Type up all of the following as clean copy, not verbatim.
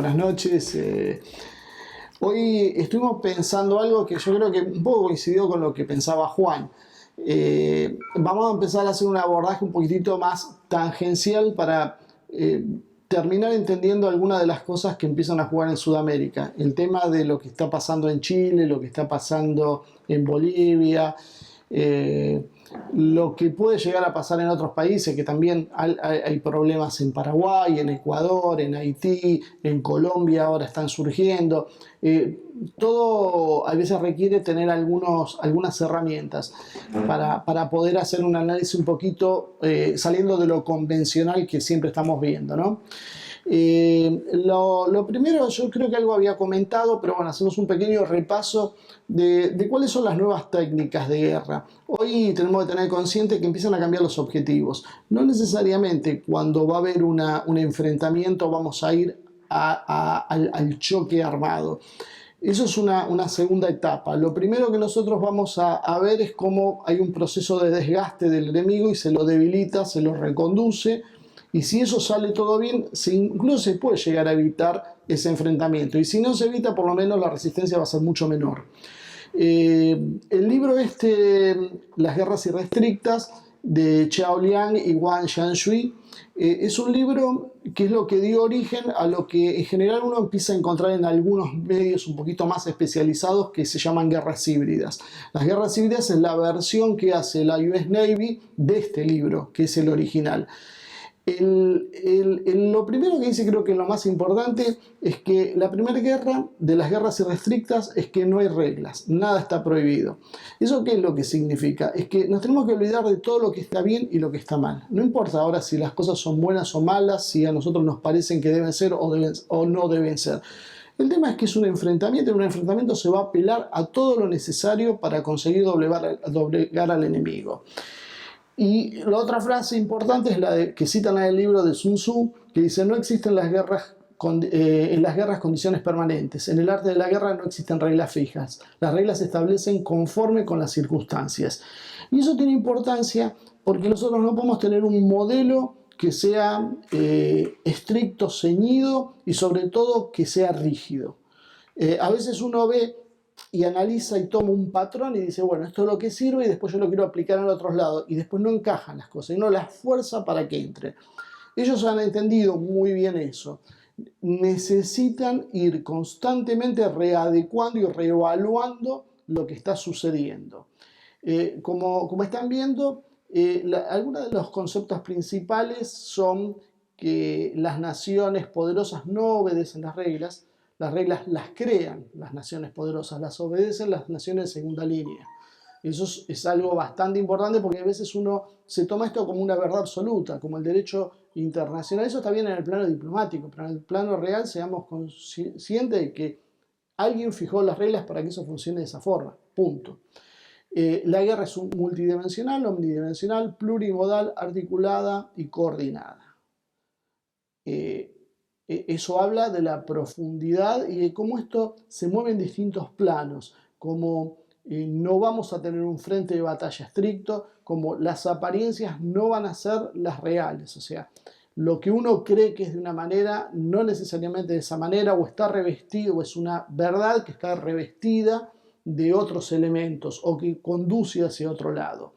buenas noches. Hoy estuvimos pensando algo que yo creo que un poco coincidió con lo que pensaba Juan. Vamos a empezar a hacer un abordaje un poquitito más tangencial para terminar entendiendo algunas de las cosas que empiezan a jugar en Sudamérica. El tema de lo que está pasando en Chile, lo que está pasando en Bolivia, lo que puede llegar a pasar en otros países, que también hay problemas en Paraguay, en Ecuador, en Haití, en Colombia ahora están surgiendo. Todo a veces requiere tener algunas herramientas para poder hacer un análisis un poquito saliendo de lo convencional que siempre estamos viendo, ¿no? Lo primero, yo creo que algo había comentado, pero bueno, hacemos un pequeño repaso de cuáles son las nuevas técnicas de guerra. Hoy tenemos que tener consciente que empiezan a cambiar los objetivos. No necesariamente cuando va a haber un enfrentamiento vamos a ir al choque armado. Eso es una segunda etapa. Lo primero que nosotros vamos a ver es cómo hay un proceso de desgaste del enemigo y se lo debilita, se lo reconduce. Y si eso sale todo bien, incluso se puede llegar a evitar ese enfrentamiento. Y si no se evita, por lo menos la resistencia va a ser mucho menor. El libro Las guerras irrestrictas, de Chao Liang y Wang Shanshui, es un libro que es lo que dio origen a lo que en general uno empieza a encontrar en algunos medios un poquito más especializados que se llaman guerras híbridas. Las guerras híbridas es la versión que hace la US Navy de este libro, que es el original. Lo primero que dice, creo que lo más importante, es que la primera guerra de las guerras irrestrictas es que no hay reglas, nada está prohibido. ¿Eso qué es lo que significa? Es que nos tenemos que olvidar de todo lo que está bien y lo que está mal. No importa ahora si las cosas son buenas o malas, si a nosotros nos parecen que deben ser o no deben ser. El tema es que es un enfrentamiento, y en un enfrentamiento se va a apelar a todo lo necesario para conseguir doblegar al enemigo. Y la otra frase importante es que citan en el libro de Sun Tzu, que dice: no existen en las guerras condiciones permanentes. En el arte de la guerra no existen reglas fijas. Las reglas se establecen conforme con las circunstancias. Y eso tiene importancia porque nosotros no podemos tener un modelo que sea estricto, ceñido y sobre todo que sea rígido. A veces uno ve y analiza y toma un patrón y dice, bueno, esto es lo que sirve y después yo lo quiero aplicar en otros lados, y después no encajan las cosas y no las fuerza para que entre. Ellos han entendido muy bien eso. Necesitan ir constantemente readecuando y reevaluando lo que está sucediendo. Como están viendo, algunos de los conceptos principales son que las naciones poderosas no obedecen las reglas las crean las naciones poderosas, las obedecen las naciones de segunda línea. Eso es algo bastante importante porque a veces uno se toma esto como una verdad absoluta, como el derecho internacional. Eso está bien en el plano diplomático, pero en el plano real seamos conscientes de que alguien fijó las reglas para que eso funcione de esa forma, punto. La guerra es multidimensional, omnidimensional, plurimodal, articulada y coordinada. Eso habla de la profundidad y de cómo esto se mueve en distintos planos, como no vamos a tener un frente de batalla estricto, como las apariencias no van a ser las reales, o sea, lo que uno cree que es de una manera, no necesariamente de esa manera, o está revestido, o es una verdad que está revestida de otros elementos, o que conduce hacia otro lado.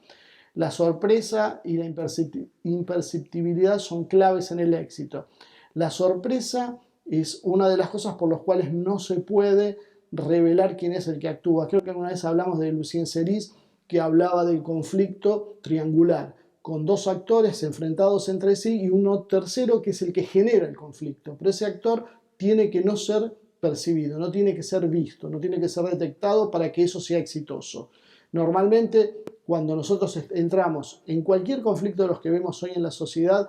La sorpresa y la imperceptibilidad son claves en el éxito. La sorpresa es una de las cosas por las cuales no se puede revelar quién es el que actúa. Creo que alguna vez hablamos de Lucien Cerise, que hablaba del conflicto triangular, con dos actores enfrentados entre sí y uno tercero que es el que genera el conflicto. Pero ese actor tiene que no ser percibido, no tiene que ser visto, no tiene que ser detectado para que eso sea exitoso. Normalmente, cuando nosotros entramos en cualquier conflicto de los que vemos hoy en la sociedad,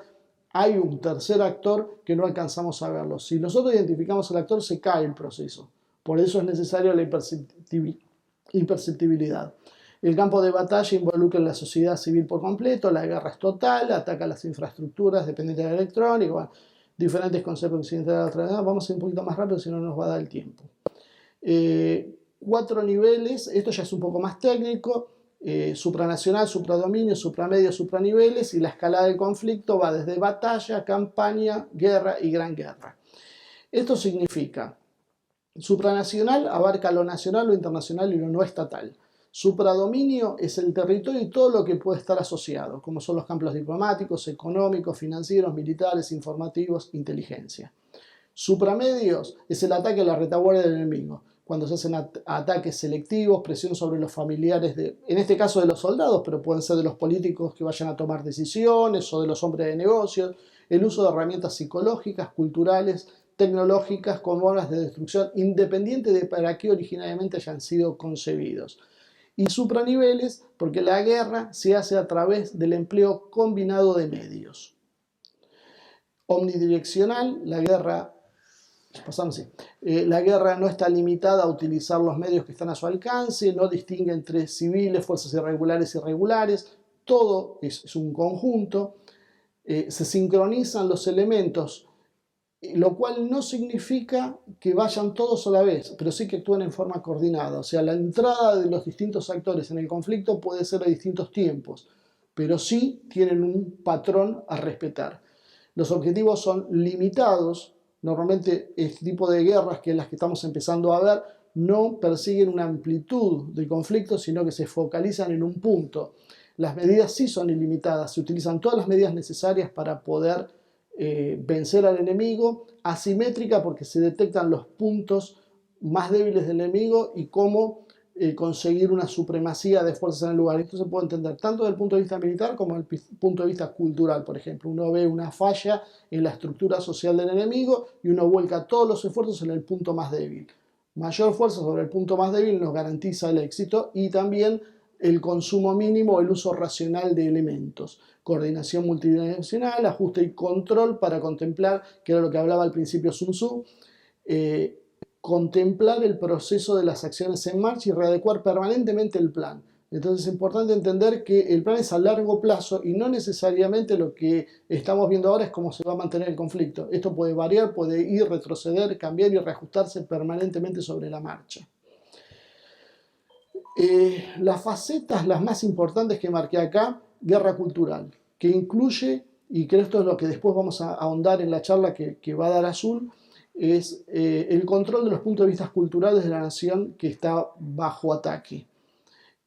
hay un tercer actor que no alcanzamos a verlo. Si nosotros identificamos al actor, se cae el proceso. Por eso es necesaria la imperceptibilidad. El campo de batalla involucra la sociedad civil por completo, la guerra es total, ataca las infraestructuras dependientes de la electrónica, bueno, diferentes conceptos occidentales. Vamos a ir un poquito más rápido, si no nos va a dar el tiempo. 4 niveles, esto ya es un poco más técnico. Supranacional, supradominio, supramedio, supraniveles, y la escalada del conflicto va desde batalla, campaña, guerra y gran guerra. Esto significa, supranacional abarca lo nacional, lo internacional y lo no estatal. Supradominio es el territorio y todo lo que puede estar asociado, como son los campos diplomáticos, económicos, financieros, militares, informativos, inteligencia. Supramedios es el ataque a la retaguardia del enemigo, cuando se hacen ataques selectivos, presión sobre los familiares, en este caso de los soldados, pero pueden ser de los políticos que vayan a tomar decisiones o de los hombres de negocios, el uso de herramientas psicológicas, culturales, tecnológicas como armas de destrucción, independiente de para qué originariamente hayan sido concebidos. Y supraniveles, porque la guerra se hace a través del empleo combinado de medios. Omnidireccional, la guerra no está limitada a utilizar los medios que están a su alcance, no distingue entre civiles, fuerzas irregulares y regulares, todo es un conjunto, se sincronizan los elementos, lo cual no significa que vayan todos a la vez, pero sí que actúen en forma coordinada. O sea, la entrada de los distintos actores en el conflicto puede ser a distintos tiempos, pero sí tienen un patrón a respetar. Los objetivos son limitados. Normalmente este tipo de guerras, que es las que estamos empezando a ver, no persiguen una amplitud de conflicto, sino que se focalizan en un punto. Las medidas sí son ilimitadas, se utilizan todas las medidas necesarias para poder vencer al enemigo, asimétrica porque se detectan los puntos más débiles del enemigo y cómo conseguir una supremacía de fuerzas en el lugar. Esto se puede entender tanto desde el punto de vista militar como desde el punto de vista cultural, por ejemplo. Uno ve una falla en la estructura social del enemigo y uno vuelca todos los esfuerzos en el punto más débil. Mayor fuerza sobre el punto más débil nos garantiza el éxito y también el consumo mínimo, el uso racional de elementos. Coordinación multidimensional, ajuste y control para contemplar, que era lo que hablaba al principio Sun Tzu, contemplar el proceso de las acciones en marcha y readecuar permanentemente el plan. Entonces es importante entender que el plan es a largo plazo y no necesariamente lo que estamos viendo ahora es cómo se va a mantener el conflicto. Esto puede variar, puede ir, retroceder, cambiar y reajustarse permanentemente sobre la marcha. Las facetas, las más importantes que marqué acá, guerra cultural, que incluye, y creo esto es lo que después vamos a ahondar en la charla que va a dar Azul, es el control de los puntos de vista culturales de la nación que está bajo ataque.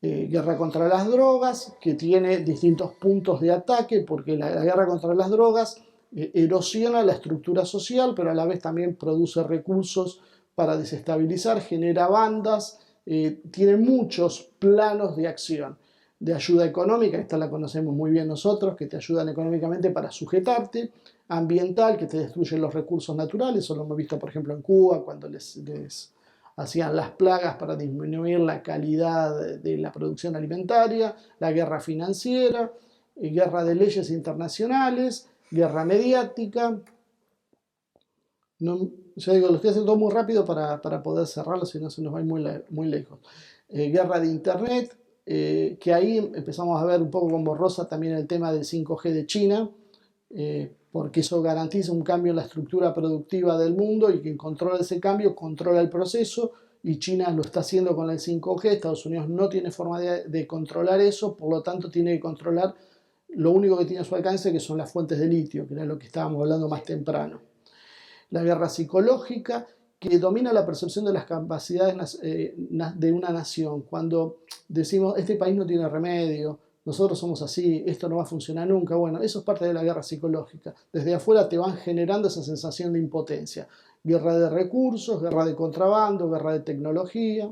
Guerra contra las drogas, que tiene distintos puntos de ataque, porque la guerra contra las drogas erosiona la estructura social, pero a la vez también produce recursos para desestabilizar, genera bandas, tiene muchos planos de acción. De ayuda económica, esta la conocemos muy bien nosotros, que te ayudan económicamente para sujetarte, ambiental, que te destruyen los recursos naturales, eso lo hemos visto por ejemplo en Cuba, cuando les hacían las plagas para disminuir la calidad de la producción alimentaria, la guerra financiera, guerra de leyes internacionales, guerra mediática. No, yo digo, lo estoy haciendo todo muy rápido para poder cerrarlo, si no se nos va a ir muy lejos. Guerra de Internet, que ahí empezamos a ver un poco con borrosa también el tema del 5G de China, porque eso garantiza un cambio en la estructura productiva del mundo y quien controla ese cambio controla el proceso, y China lo está haciendo con el 5G, Estados Unidos no tiene forma de controlar eso, por lo tanto tiene que controlar lo único que tiene a su alcance, que son las fuentes de litio, que era lo que estábamos hablando más temprano. La guerra psicológica, que domina la percepción de las capacidades de una nación. Cuando decimos, este país no tiene remedio, nosotros somos así, esto no va a funcionar nunca. Bueno, eso es parte de la guerra psicológica. Desde afuera te van generando esa sensación de impotencia. Guerra de recursos, guerra de contrabando, guerra de tecnología.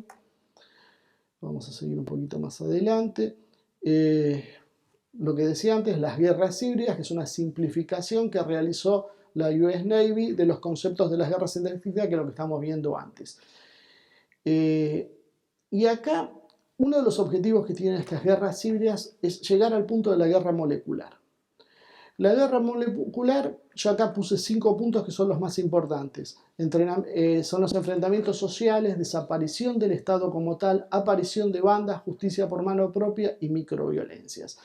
Vamos a seguir un poquito más adelante. Lo que decía antes, las guerras híbridas, que es una simplificación que realizó la US Navy de los conceptos de las guerras científicas, que es lo que estamos viendo antes. Y acá, uno de los objetivos que tienen estas guerras híbridas es llegar al punto de la guerra molecular. La guerra molecular, yo acá puse 5 puntos que son los más importantes. Son los enfrentamientos sociales, desaparición del Estado como tal, aparición de bandas, justicia por mano propia y microviolencias.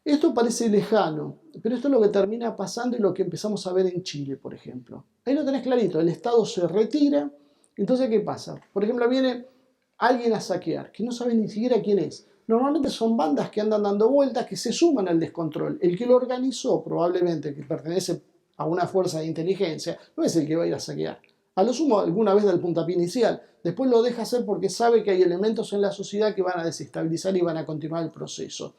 Esto parece lejano, pero esto es lo que termina pasando y lo que empezamos a ver en Chile, por ejemplo. Ahí lo tenés clarito, el Estado se retira, entonces ¿qué pasa? Por ejemplo, viene alguien a saquear, que no sabe ni siquiera quién es. Normalmente son bandas que andan dando vueltas, que se suman al descontrol. El que lo organizó, probablemente, que pertenece a una fuerza de inteligencia, no es el que va a ir a saquear. A lo sumo alguna vez del puntapié inicial, después lo deja hacer porque sabe que hay elementos en la sociedad que van a desestabilizar y van a continuar el proceso.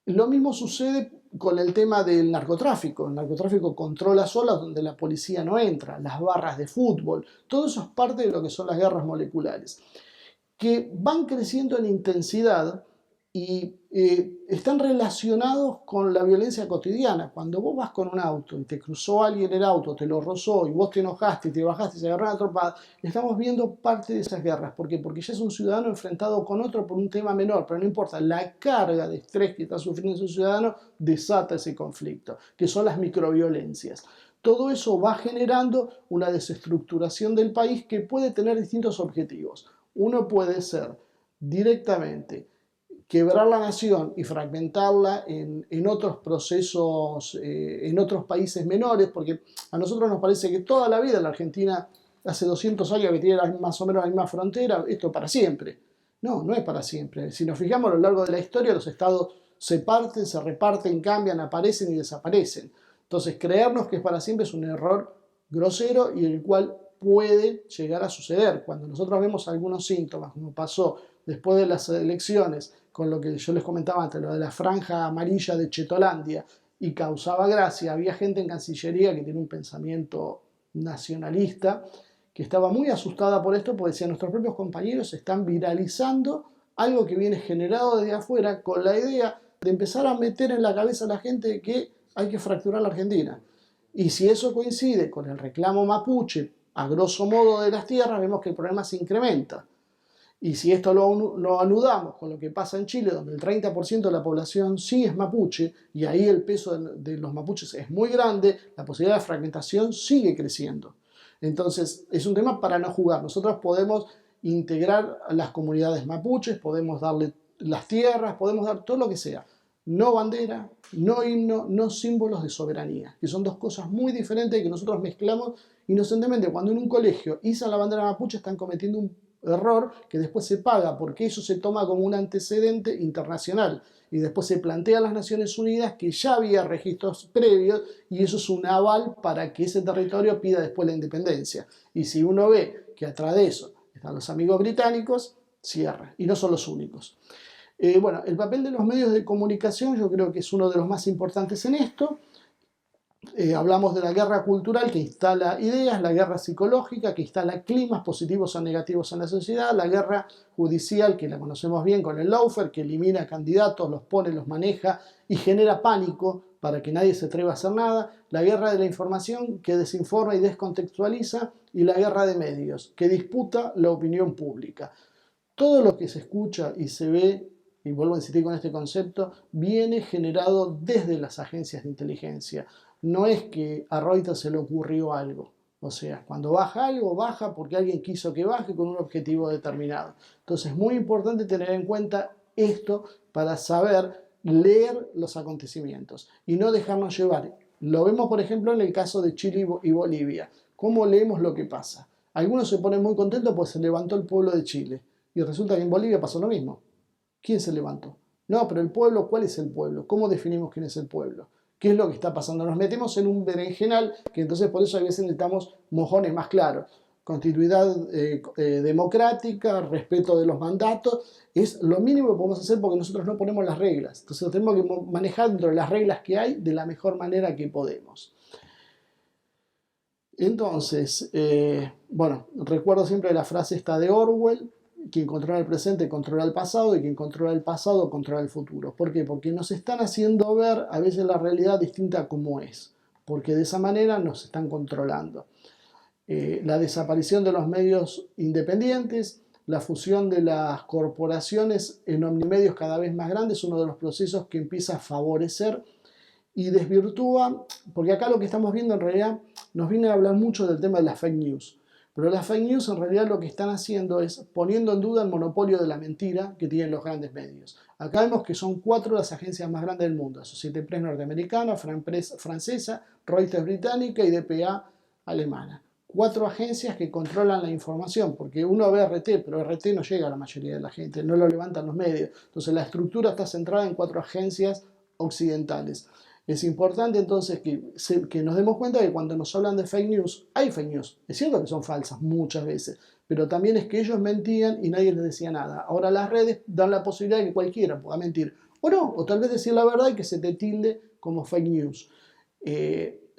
Lo mismo sucede con el tema del narcotráfico. El narcotráfico controla zonas donde la policía no entra, las barras de fútbol, todo eso es parte de lo que son las guerras moleculares, que van creciendo en intensidad y están relacionados con la violencia cotidiana. Cuando vos vas con un auto y te cruzó alguien el auto, te lo rozó y vos te enojaste y te bajaste y se agarraron a trompadas, estamos viendo parte de esas guerras. ¿Por qué? Porque ya es un ciudadano enfrentado con otro por un tema menor, pero no importa, la carga de estrés que está sufriendo ese ciudadano desata ese conflicto, que son las microviolencias. Todo eso va generando una desestructuración del país que puede tener distintos objetivos. Uno puede ser directamente quebrar la nación y fragmentarla en otros procesos, en otros países menores, porque a nosotros nos parece que toda la vida la Argentina, hace 200 años que tiene más o menos la misma frontera, esto para siempre. No, no es para siempre. Si nos fijamos a lo largo de la historia, los estados se parten, se reparten, cambian, aparecen y desaparecen. Entonces, creernos que es para siempre es un error grosero y el cual puede llegar a suceder. Cuando nosotros vemos algunos síntomas, como pasó después de las elecciones, con lo que yo les comentaba antes, lo de la franja amarilla de Chetolandia, y causaba gracia, había gente en Cancillería que tiene un pensamiento nacionalista, que estaba muy asustada por esto, porque decía, nuestros propios compañeros están viralizando algo que viene generado desde afuera, con la idea de empezar a meter en la cabeza a la gente que hay que fracturar la Argentina. Y si eso coincide con el reclamo mapuche, a grosso modo de las tierras, vemos que el problema se incrementa. Y si esto lo anudamos con lo que pasa en Chile, donde el 30% de la población sí es mapuche, y ahí el peso de los mapuches es muy grande, la posibilidad de fragmentación sigue creciendo. Entonces, es un tema para no jugar. Nosotros podemos integrar a las comunidades mapuches, podemos darle las tierras, podemos dar todo lo que sea. No bandera, no himno, no símbolos de soberanía, que son dos cosas muy diferentes que nosotros mezclamos inocentemente. Cuando en un colegio izan la bandera mapuche, están cometiendo un error que después se paga porque eso se toma como un antecedente internacional y después se plantea a las Naciones Unidas que ya había registros previos y eso es un aval para que ese territorio pida después la independencia. Y si uno ve que atrás de eso están los amigos británicos, cierra. Y no son los únicos. Bueno, el papel de los medios de comunicación yo creo que es uno de los más importantes en esto. Hablamos de la guerra cultural que instala ideas, la guerra psicológica que instala climas positivos o negativos en la sociedad, la guerra judicial que la conocemos bien con el lawfare, que elimina candidatos, los pone, los maneja y genera pánico para que nadie se atreva a hacer nada, la guerra de la información que desinforma y descontextualiza y la guerra de medios que disputa la opinión pública. Todo lo que se escucha y se ve, y vuelvo a insistir con este concepto, viene generado desde las agencias de inteligencia. No es que a Reuters se le ocurrió algo. O sea, cuando baja algo, baja porque alguien quiso que baje con un objetivo determinado. Entonces es muy importante tener en cuenta esto para saber leer los acontecimientos y no dejarnos llevar. Lo vemos, por ejemplo, en el caso de Chile y Bolivia. ¿Cómo leemos lo que pasa? Algunos se ponen muy contentos porque se levantó el pueblo de Chile. Y resulta que en Bolivia pasó lo mismo. ¿Quién se levantó? No, pero el pueblo, ¿cuál es el pueblo? ¿Cómo definimos quién es el pueblo? ¿Qué es lo que está pasando? Nos metemos en un berenjenal que entonces por eso a veces necesitamos mojones más claros. Continuidad democrática, respeto de los mandatos, es lo mínimo que podemos hacer porque nosotros no ponemos las reglas. Entonces tenemos que manejar dentro de las reglas que hay de la mejor manera que podemos. Entonces, bueno, recuerdo siempre la frase esta de Orwell: quien controla el presente controla el pasado y quien controla el pasado controla el futuro. ¿Por qué? Porque nos están haciendo ver a veces la realidad distinta a como es, porque de esa manera nos están controlando. La desaparición de los medios independientes, la fusión de las corporaciones en omnimedios cada vez más grandes es uno de los procesos que empieza a favorecer y desvirtúa, porque acá lo que estamos viendo en realidad nos viene a hablar mucho del tema de las fake news. Pero las fake news en realidad lo que están haciendo es poniendo en duda el monopolio de la mentira que tienen los grandes medios. Acá vemos que son 4 las agencias más grandes del mundo: Associated Press norteamericana, France Press francesa, Reuters británica y DPA alemana. 4 agencias que controlan la información, porque uno ve RT, pero RT no llega a la mayoría de la gente, no lo levantan los medios. Entonces la estructura está centrada en 4 agencias occidentales. Es importante entonces que nos demos cuenta que cuando nos hablan de fake news, hay fake news. Es cierto que son falsas muchas veces, pero también es que ellos mentían y nadie les decía nada. Ahora las redes dan la posibilidad de que cualquiera pueda mentir, o no, o tal vez decir la verdad y que se te tilde como fake news.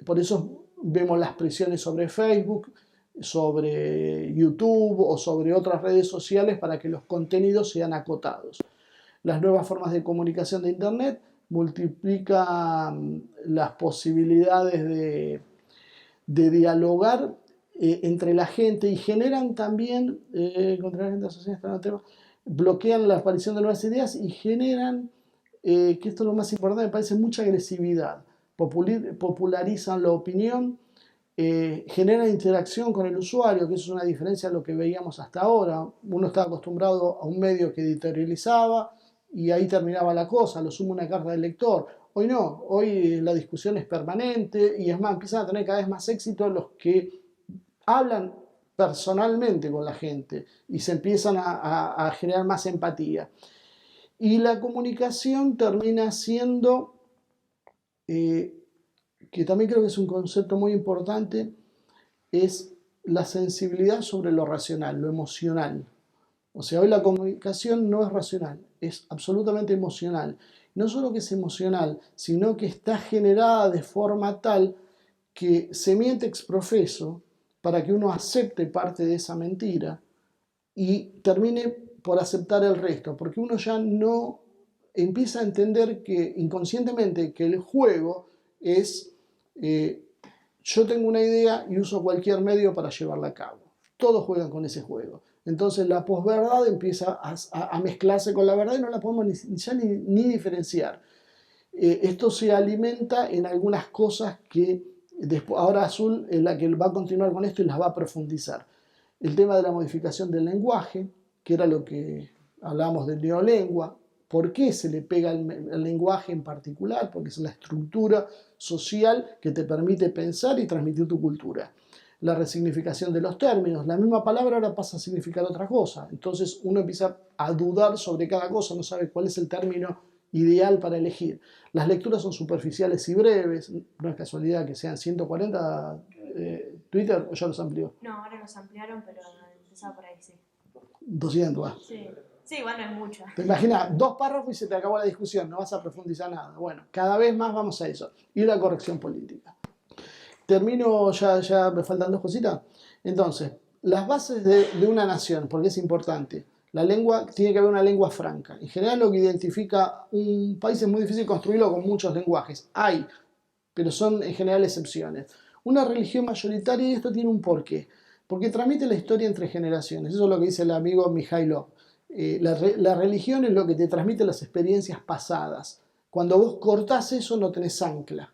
Por eso vemos las presiones sobre Facebook, sobre YouTube o sobre otras redes sociales para que los contenidos sean acotados. Las nuevas formas de comunicación de Internet multiplican las posibilidades de dialogar entre la gente y generan también, contra la gente asociada, bloquean la aparición de nuevas ideas y generan, que esto es lo más importante, me parece, mucha agresividad. Popularizan la opinión, generan interacción con el usuario, que eso es una diferencia de lo que veíamos hasta ahora. Uno estaba acostumbrado a un medio que editorializaba y ahí terminaba la cosa, lo sumo una carta del lector. Hoy no, hoy la discusión es permanente y es más, empiezan a tener cada vez más éxito los que hablan personalmente con la gente y se empiezan a generar más empatía. Y la comunicación termina siendo, que también creo que es un concepto muy importante, es la sensibilidad sobre lo racional, lo emocional. O sea, hoy la comunicación no es racional, es absolutamente emocional. No solo que es emocional, sino que está generada de forma tal que se miente exprofeso para que uno acepte parte de esa mentira y termine por aceptar el resto, porque uno ya no empieza a entender que inconscientemente que el juego es yo tengo una idea y uso cualquier medio para llevarla a cabo. Todos juegan con ese juego. Entonces la posverdad empieza a mezclarse con la verdad y no la podemos ni diferenciar. Esto se alimenta en algunas cosas que después, ahora Azul es la que va a continuar con esto y las va a profundizar. El tema de la modificación del lenguaje, que era lo que hablábamos de neolengua. ¿Por qué se le pega el lenguaje en particular? Porque es la estructura social que te permite pensar y transmitir tu cultura. La resignificación de los términos. La misma palabra ahora pasa a significar otra cosa. Entonces uno empieza a dudar sobre cada cosa, no sabe cuál es el término ideal para elegir. Las lecturas son superficiales y breves. No es casualidad que sean 140 Twitter, o ya los amplió. No, ahora los ampliaron, pero empezaba por ahí, sí. 200, va. Sí. Sí, igual no es mucho. Te imaginas, 2 párrafos y se te acabó la discusión, no vas a profundizar nada. Bueno, cada vez más vamos a eso. Y la corrección política. Termino, ya me faltan 2 cositas. Entonces, las bases de una nación, porque es importante. La lengua, tiene que haber una lengua franca. En general lo que identifica un país es muy difícil construirlo con muchos lenguajes. Hay, pero son en general excepciones. Una religión mayoritaria, y esto tiene un porqué. Porque transmite la historia entre generaciones. Eso es lo que dice el amigo Mijailov. La religión es lo que te transmite las experiencias pasadas. Cuando vos cortás eso no tenés ancla.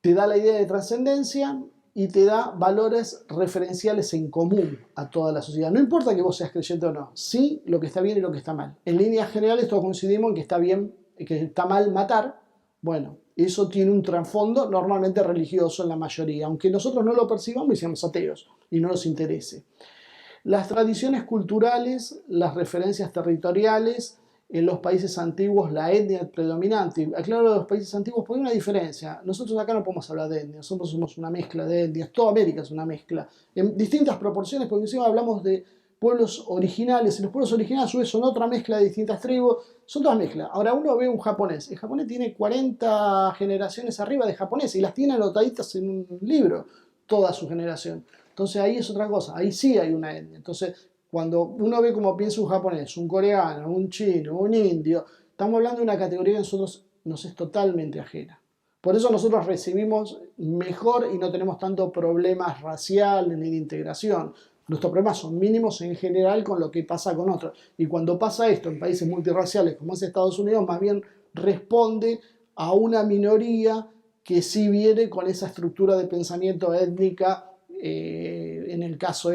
Te da la idea de trascendencia y te da valores referenciales en común a toda la sociedad. No importa que vos seas creyente o no, sí lo que está bien y lo que está mal. En líneas generales todos coincidimos en que está bien, que está mal matar. Bueno, eso tiene un trasfondo normalmente religioso en la mayoría, aunque nosotros no lo percibamos y seamos ateos y no nos interese. Las tradiciones culturales, las referencias territoriales, en los países antiguos la etnia predominante. Aclaro los países antiguos porque hay una diferencia. Nosotros acá no podemos hablar de etnia, nosotros somos una mezcla de etnias, toda América es una mezcla, en distintas proporciones, porque encima hablamos de pueblos originales, y los pueblos originales a su vez son otra mezcla de distintas tribus, son todas mezclas. Ahora uno ve un japonés, el japonés tiene 40 generaciones arriba de japonés y las tiene anotaditas en un libro, toda su generación. Entonces ahí es otra cosa, ahí sí hay una etnia. Entonces cuando uno ve cómo piensa un japonés, un coreano, un chino, un indio, estamos hablando de una categoría que a nosotros nos es totalmente ajena. Por eso nosotros recibimos mejor y no tenemos tanto problemas raciales ni de integración. Nuestros problemas son mínimos en general con lo que pasa con otros. Y cuando pasa esto en países multirraciales como es Estados Unidos, más bien responde a una minoría que sí viene con esa estructura de pensamiento étnica, en el caso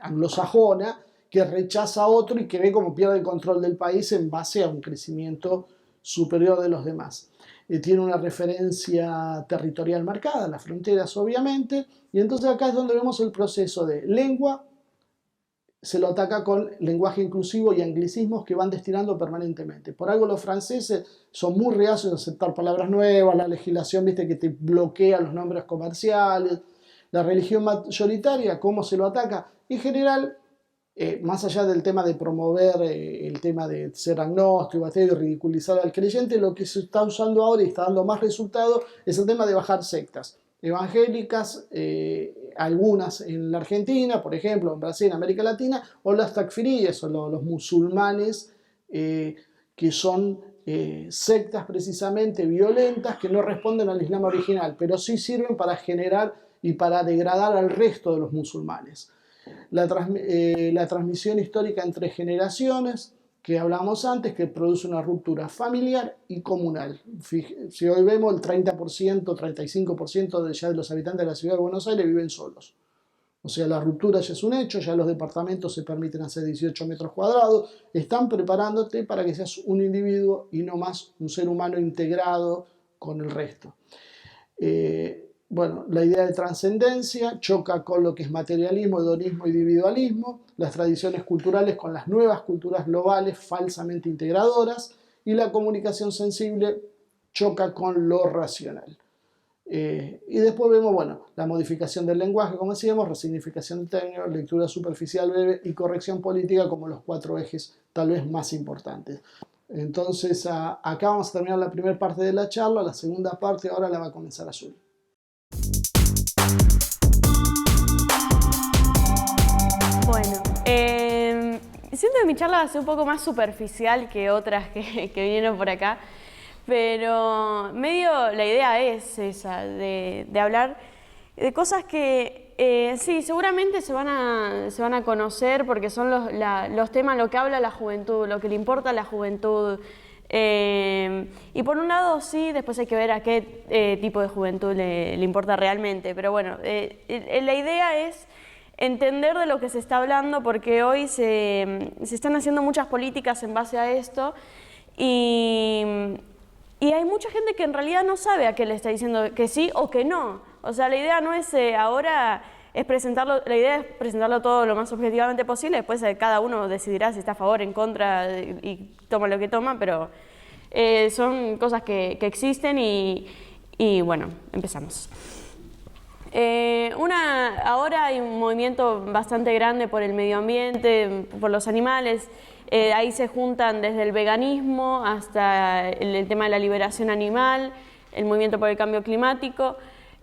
anglosajona, que rechaza a otro y que ve como pierde el control del país en base a un crecimiento superior de los demás. Tiene una referencia territorial marcada, las fronteras obviamente, y entonces acá es donde vemos el proceso de lengua, se lo ataca con lenguaje inclusivo y anglicismos que van destinando permanentemente. Por algo los franceses son muy reacios a aceptar palabras nuevas, la legislación, viste, que te bloquea los nombres comerciales, la religión mayoritaria, ¿cómo se lo ataca? En general, más allá del tema de promover el tema de ser agnóstico, ateo y ridiculizar al creyente, lo que se está usando ahora y está dando más resultado es el tema de bajar sectas evangélicas, algunas en la Argentina, por ejemplo, en Brasil, en América Latina, o las takfiríes, o los musulmanes, que son sectas precisamente violentas que no responden al Islam original, pero sí sirven para generar y para degradar al resto de los musulmanes. La transmisión histórica entre generaciones, que hablamos antes, que produce una ruptura familiar y comunal. Si hoy vemos el 30%, 35% ya de los habitantes de la ciudad de Buenos Aires viven solos. O sea, la ruptura ya es un hecho, ya los departamentos se permiten hacer 18 metros cuadrados, están preparándote para que seas un individuo y no más un ser humano integrado con el resto. Bueno, la idea de trascendencia choca con lo que es materialismo, hedonismo, individualismo, las tradiciones culturales con las nuevas culturas globales falsamente integradoras, y la comunicación sensible choca con lo racional. Y después vemos, bueno, la modificación del lenguaje, como decíamos, resignificación de términos, lectura superficial breve y corrección política como los 4 ejes tal vez más importantes. Entonces, acá vamos a terminar la primera parte de la charla, la segunda parte ahora la va a comenzar Azul. Bueno, siento que mi charla va a ser un poco más superficial que otras que vinieron por acá, pero medio la idea es esa, de hablar de cosas que sí, seguramente se van a conocer porque son los temas, lo que habla la juventud, lo que le importa a la juventud. Y por un lado sí, después hay que ver a qué tipo de juventud le importa realmente, pero bueno, la idea es entender de lo que se está hablando, porque hoy se están haciendo muchas políticas en base a esto y hay mucha gente que en realidad no sabe a qué le está diciendo que sí o que no. O sea, la idea no es ahora es presentarlo, la idea es presentarlo todo lo más objetivamente posible, después cada uno decidirá si está a favor, en contra y toma lo que toma, pero son cosas que existen y bueno, empezamos. Ahora hay un movimiento bastante grande por el medio ambiente, por los animales. Ahí se juntan desde el veganismo hasta el tema de la liberación animal, el movimiento por el cambio climático.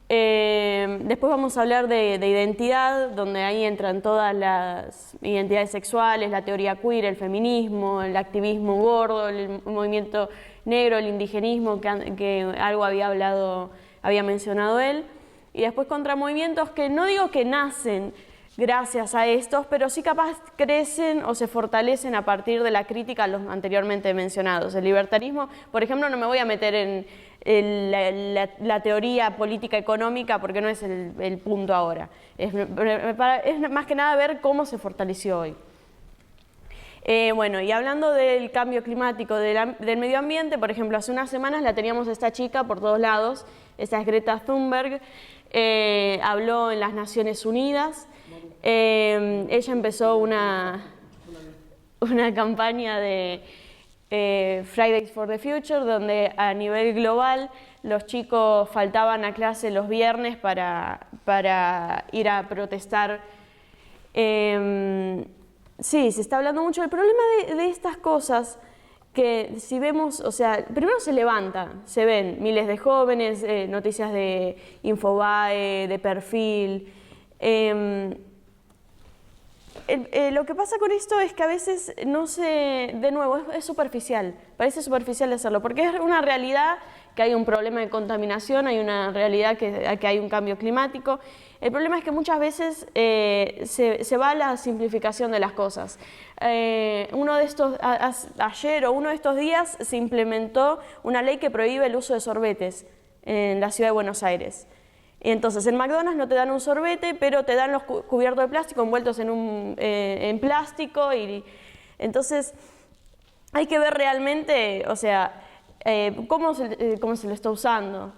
Después vamos a hablar de identidad, donde ahí entran todas las identidades sexuales, la teoría queer, el feminismo, el activismo gordo, el movimiento negro, el indigenismo, que algo había mencionado él. Y después contramovimientos que no digo que nacen gracias a estos, pero sí capaz crecen o se fortalecen a partir de la crítica a los anteriormente mencionados. El libertarismo, por ejemplo, no me voy a meter en la teoría política económica porque no es el punto ahora. Es más que nada ver cómo se fortaleció hoy. Bueno, y hablando del cambio climático, del medio ambiente, por ejemplo, hace unas semanas la teníamos esta chica por todos lados, esta es Greta Thunberg, habló en las Naciones Unidas, ella empezó una campaña de Fridays for the Future, donde a nivel global los chicos faltaban a clase los viernes para ir a protestar. Sí, se está hablando mucho. El problema de estas cosas, que si vemos, o sea, primero se levanta, se ven miles de jóvenes, noticias de Infobae, de Perfil. Lo que pasa con esto es que a veces de nuevo, es superficial, parece superficial hacerlo, porque es una realidad que hay un problema de contaminación, hay una realidad que hay un cambio climático. El problema es que muchas veces se va a la simplificación de las cosas. Ayer o uno de estos días se implementó una ley que prohíbe el uso de sorbetes en la ciudad de Buenos Aires. Y entonces en McDonald's no te dan un sorbete, pero te dan los cubiertos de plástico envueltos en plástico. Y entonces hay que ver realmente, o sea, cómo se lo está usando.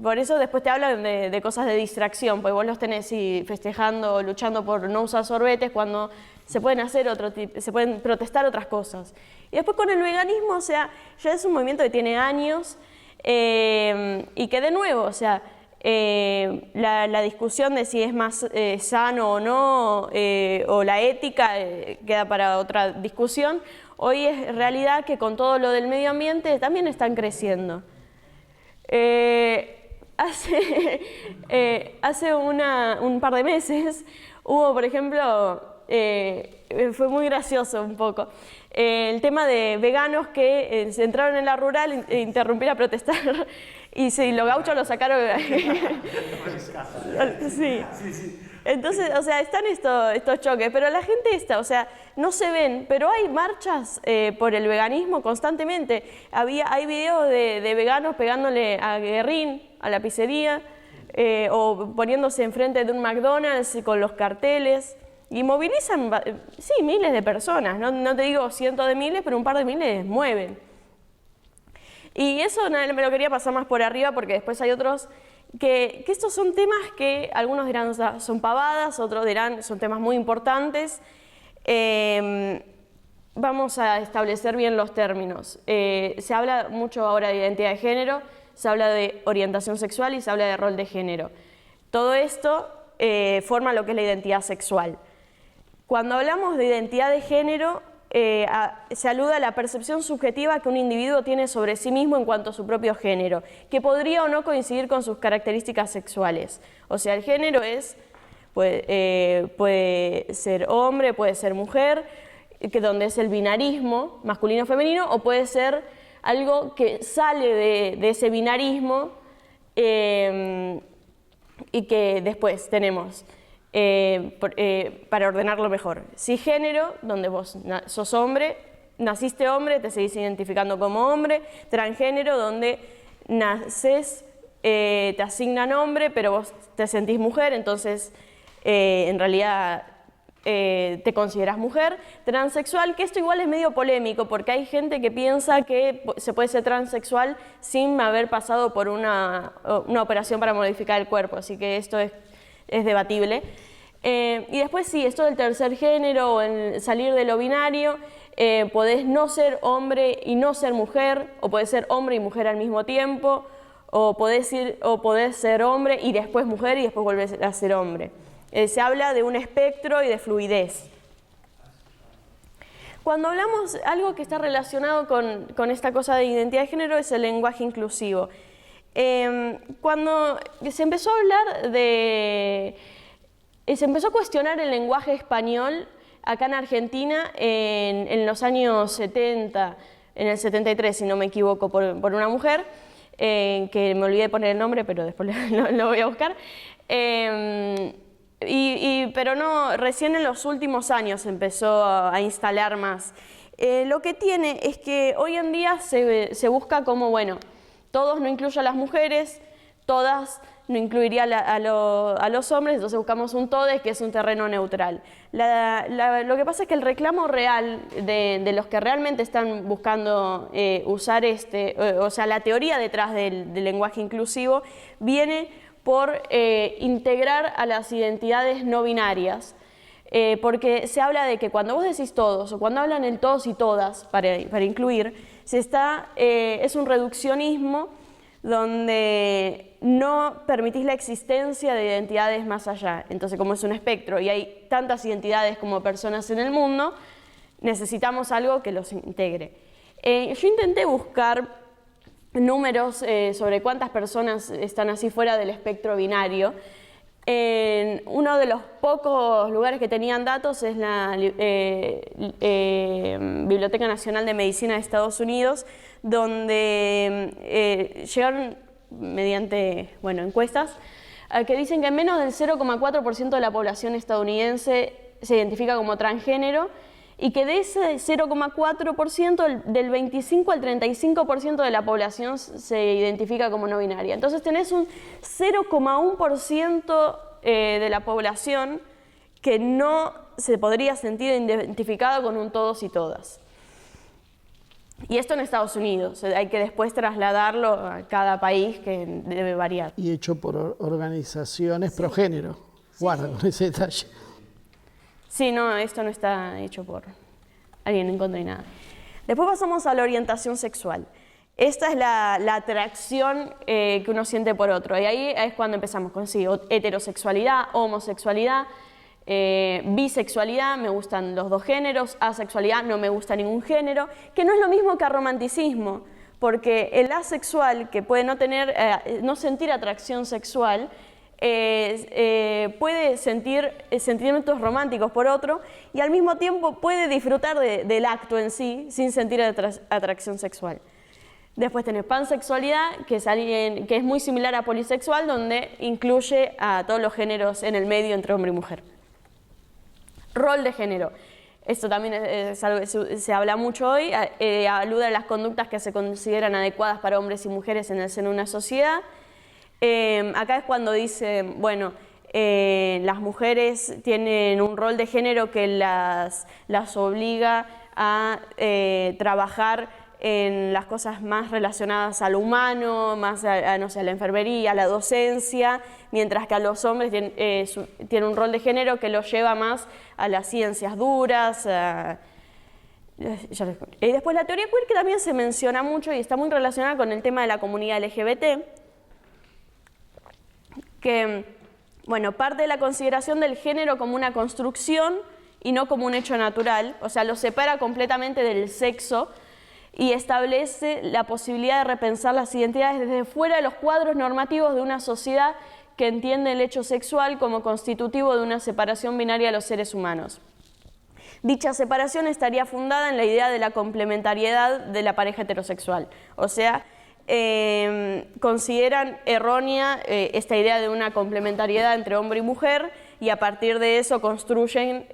Por eso después te hablan de cosas de distracción, porque vos los tenés festejando, luchando por no usar sorbetes, cuando se pueden hacer se pueden protestar otras cosas. Y después con el veganismo, o sea, ya es un movimiento que tiene años y que de nuevo, o sea, la discusión de si es más sano o no, o la ética, queda para otra discusión. Hoy es realidad que con todo lo del medio ambiente también están creciendo. Hace un par de meses hubo, por ejemplo, fue muy gracioso un poco, el tema de veganos que se entraron en la rural e interrumpieron a protestar y los gauchos los sacaron. Sí. Entonces, o sea, están estos choques, pero la gente o sea, no se ven, pero hay marchas por el veganismo constantemente. Hay videos de veganos pegándole a Guerrín, a la pizzería, o poniéndose enfrente de un McDonald's con los carteles, y movilizan, sí, miles de personas, no te digo cientos de miles, pero un par de miles mueven. Y eso me lo quería pasar más por arriba porque después hay otros que estos son temas que algunos dirán son pavadas, otros dirán son temas muy importantes. Vamos a establecer bien los términos. Se habla mucho ahora de identidad de género, se habla de orientación sexual y se habla de rol de género. Todo esto forma lo que es la identidad sexual. Cuando hablamos de identidad de género, se alude a la percepción subjetiva que un individuo tiene sobre sí mismo en cuanto a su propio género, que podría o no coincidir con sus características sexuales. O sea, el género puede ser hombre, puede ser mujer, donde es el binarismo, masculino-femenino, o puede ser algo que sale de ese binarismo y que después tenemos, para ordenarlo mejor, cisgénero, donde vos sos hombre, naciste hombre, te seguís identificando como hombre; transgénero, donde naces, te asignan hombre, pero vos te sentís mujer, entonces en realidad te consideras mujer; transexual, que esto igual es medio polémico porque hay gente que piensa que se puede ser transexual sin haber pasado por una operación para modificar el cuerpo, así que esto es debatible. Y después sí, esto del tercer género o el salir de lo binario, podés no ser hombre y no ser mujer, o podés ser hombre y mujer al mismo tiempo, o podés ser hombre y después mujer y después volvés a ser hombre. Se habla de un espectro y de fluidez. Cuando hablamos, algo que está relacionado con esta cosa de identidad de género es el lenguaje inclusivo. Cuando se empezó a hablar se empezó a cuestionar el lenguaje español acá en Argentina en los años 70, en el 73, si no me equivoco, por una mujer, que me olvidé de poner el nombre, pero después lo voy a buscar. Pero no, recién en los últimos años se empezó a instalar más. Lo que tiene es que hoy en día se busca como, bueno, todos no incluye a las mujeres, todas no incluiría a los hombres, entonces buscamos un todes, que es un terreno neutral. Lo que pasa es que el reclamo real de los que realmente están buscando usar o sea, la teoría detrás del lenguaje inclusivo viene por integrar a las identidades no binarias, porque se habla de que cuando vos decís todos, o cuando hablan el todos y todas para incluir, es un reduccionismo donde no permitís la existencia de identidades más allá. Entonces, como es un espectro y hay tantas identidades como personas en el mundo, necesitamos algo que los integre. Yo intenté buscar números sobre cuántas personas están así fuera del espectro binario. Uno de los pocos lugares que tenían datos es la Biblioteca Nacional de Medicina de Estados Unidos, donde llegaron mediante encuestas que dicen que menos del 0,4% de la población estadounidense se identifica como transgénero y que de ese 0,4%, del 25 al 35% de la población se identifica como no binaria. Entonces tenés un 0,1% de la población que no se podría sentir identificada con un todos y todas. Y esto en Estados Unidos, hay que después trasladarlo a cada país, que debe variar. Y hecho por organizaciones progénero. Guarda con ese detalle. Sí, no, esto no está hecho por alguien en contra de nada. Después pasamos a la orientación sexual. Esta es la atracción que uno siente por otro. Y ahí es cuando empezamos con sí, heterosexualidad, homosexualidad, bisexualidad, me gustan los dos géneros, asexualidad, no me gusta ningún género, que no es lo mismo que romanticismo, porque el asexual, que puede no sentir atracción sexual, puede sentir sentimientos románticos por otro y al mismo tiempo puede disfrutar del acto en sí sin sentir atracción sexual. Después tenés pansexualidad, que es muy similar a polisexual, donde incluye a todos los géneros en el medio entre hombre y mujer. Rol de género. Esto también es algo que se habla mucho hoy, alude a las conductas que se consideran adecuadas para hombres y mujeres en el seno de una sociedad. Acá es cuando dice, bueno, las mujeres tienen un rol de género que las obliga a trabajar en las cosas más relacionadas a lo humano, más no sé, a la enfermería, a la docencia, mientras que a los hombres tienen un rol de género que los lleva más a las ciencias duras. Y después la teoría queer, que también se menciona mucho y está muy relacionada con el tema de la comunidad LGBT, que, bueno, parte de la consideración del género como una construcción y no como un hecho natural, o sea, lo separa completamente del sexo y establece la posibilidad de repensar las identidades desde fuera de los cuadros normativos de una sociedad que entiende el hecho sexual como constitutivo de una separación binaria de los seres humanos. Dicha separación estaría fundada en la idea de la complementariedad de la pareja heterosexual, o sea, consideran errónea esta idea de una complementariedad entre hombre y mujer y a partir de eso construyen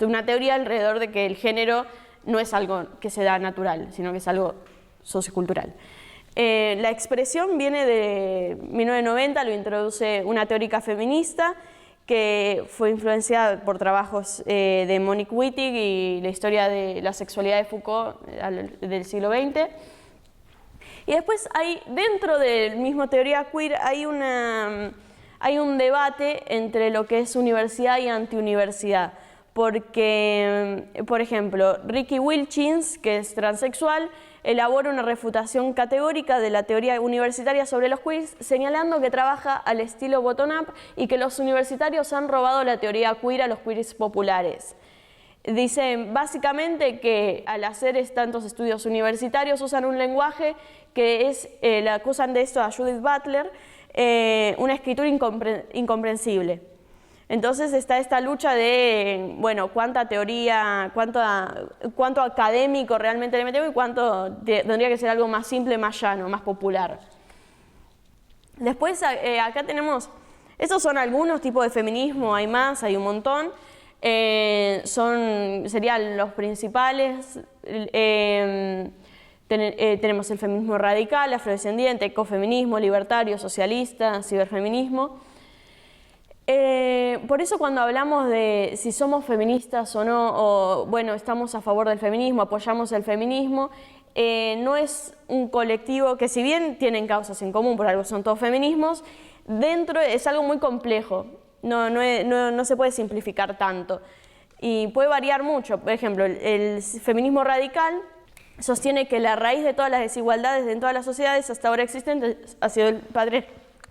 una teoría alrededor de que el género no es algo que se da natural, sino que es algo sociocultural. La expresión viene de 1990, lo introduce una teórica feminista que fue influenciada por trabajos de Monique Wittig y la historia de la sexualidad de Foucault del siglo XX. Y después dentro del mismo teoría queer hay un debate entre lo que es universidad y antiuniversidad. Porque, por ejemplo, Ricky Wilkins, que es transexual, elabora una refutación categórica de la teoría universitaria sobre los queers, señalando que trabaja al estilo bottom-up y que los universitarios han robado la teoría queer a los queers populares. Dicen básicamente que al hacer tantos estudios universitarios usan un lenguaje que le acusan de esto a Judith Butler, una escritura incomprensible. Entonces está esta lucha de, bueno, cuánta teoría, cuánto académico realmente le metemos y cuánto tendría que ser algo más simple, más llano, más popular. Después acá tenemos, estos son algunos tipos de feminismo, hay más, hay un montón. Serían los principales. Tenemos el feminismo radical, afrodescendiente, ecofeminismo, libertario, socialista, ciberfeminismo. Por eso cuando hablamos de si somos feministas o no, o bueno, estamos a favor del feminismo, apoyamos el feminismo, no es un colectivo que si bien tienen causas en común, por algo son todos feminismos, dentro es algo muy complejo, no se puede simplificar tanto y puede variar mucho. Por ejemplo, el feminismo radical sostiene que la raíz de todas las desigualdades en todas las sociedades hasta ahora existentes ha sido el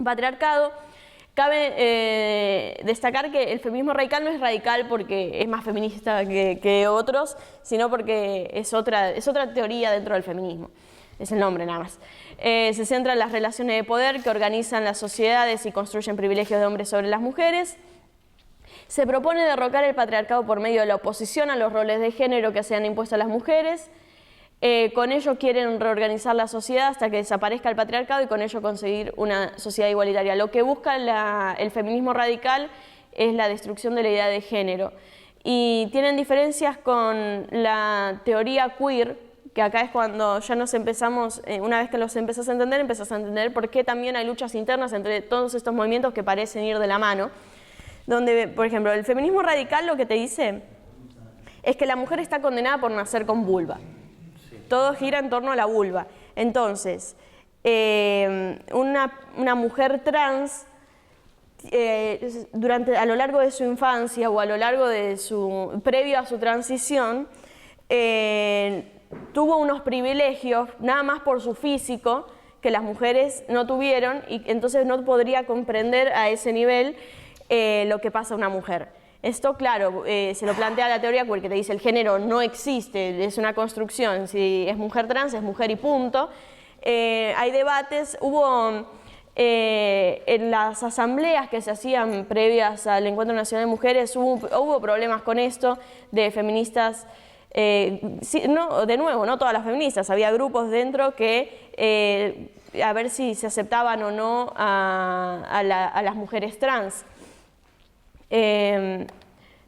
patriarcado. Cabe destacar que el feminismo radical no es radical porque es más feminista que otros, sino porque es otra teoría dentro del feminismo. Es el nombre nada más. Se centra en las relaciones de poder que organizan las sociedades y construyen privilegios de hombres sobre las mujeres. Se propone derrocar el patriarcado por medio de la oposición a los roles de género que se han impuesto a las mujeres. Con ello quieren reorganizar la sociedad hasta que desaparezca el patriarcado y con ello conseguir una sociedad igualitaria. Lo que busca el feminismo radical es la destrucción de la idea de género. Y tienen diferencias con la teoría queer, que acá es cuando ya nos empezamos, una vez que los empezás a entender por qué también hay luchas internas entre todos estos movimientos que parecen ir de la mano. Donde, por ejemplo, el feminismo radical lo que te dice es que la mujer está condenada por nacer con vulva. Todo gira en torno a la vulva. Entonces, una mujer trans a lo largo de su infancia o a lo largo de previo a su transición, tuvo unos privilegios nada más por su físico que las mujeres no tuvieron, y entonces no podría comprender a ese nivel lo que pasa a una mujer. Esto, claro, se lo plantea la teoría porque te dice el género no existe, es una construcción, si es mujer trans es mujer y punto. Hay debates, hubo en las asambleas que se hacían previas al Encuentro Nacional de Mujeres, hubo problemas con esto de feministas. No, de nuevo, no todas las feministas, había grupos dentro que a ver si se aceptaban o no a las mujeres trans.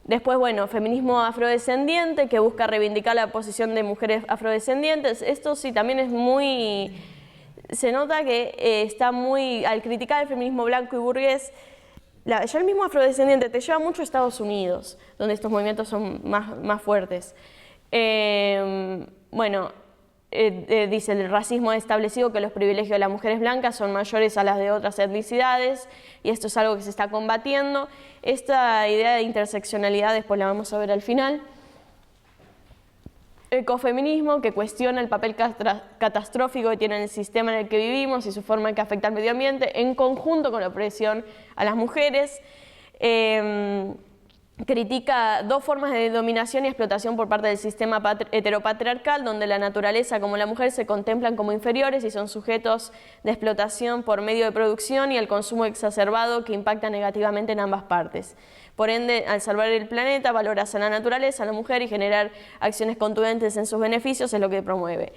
Después, bueno, feminismo afrodescendiente, que busca reivindicar la posición de mujeres afrodescendientes. Esto sí también es muy... Se nota que está muy... Al criticar el feminismo blanco y burgués, ya el mismo afrodescendiente te lleva mucho a Estados Unidos, donde estos movimientos son más fuertes. Bueno, dice, el racismo ha establecido que los privilegios de las mujeres blancas son mayores a las de otras etnicidades, y esto es algo que se está combatiendo. Esta idea de interseccionalidad después la vamos a ver al final. Ecofeminismo, que cuestiona el papel catastrófico que tiene el sistema en el que vivimos y su forma en que afecta al medio ambiente, en conjunto con la opresión a las mujeres. Critica dos formas de dominación y explotación por parte del sistema heteropatriarcal, donde la naturaleza como la mujer se contemplan como inferiores y son sujetos de explotación por medio de producción y el consumo exacerbado que impacta negativamente en ambas partes. Por ende, al salvar el planeta, valorarse a la naturaleza, a la mujer y generar acciones contundentes en sus beneficios es lo que promueve.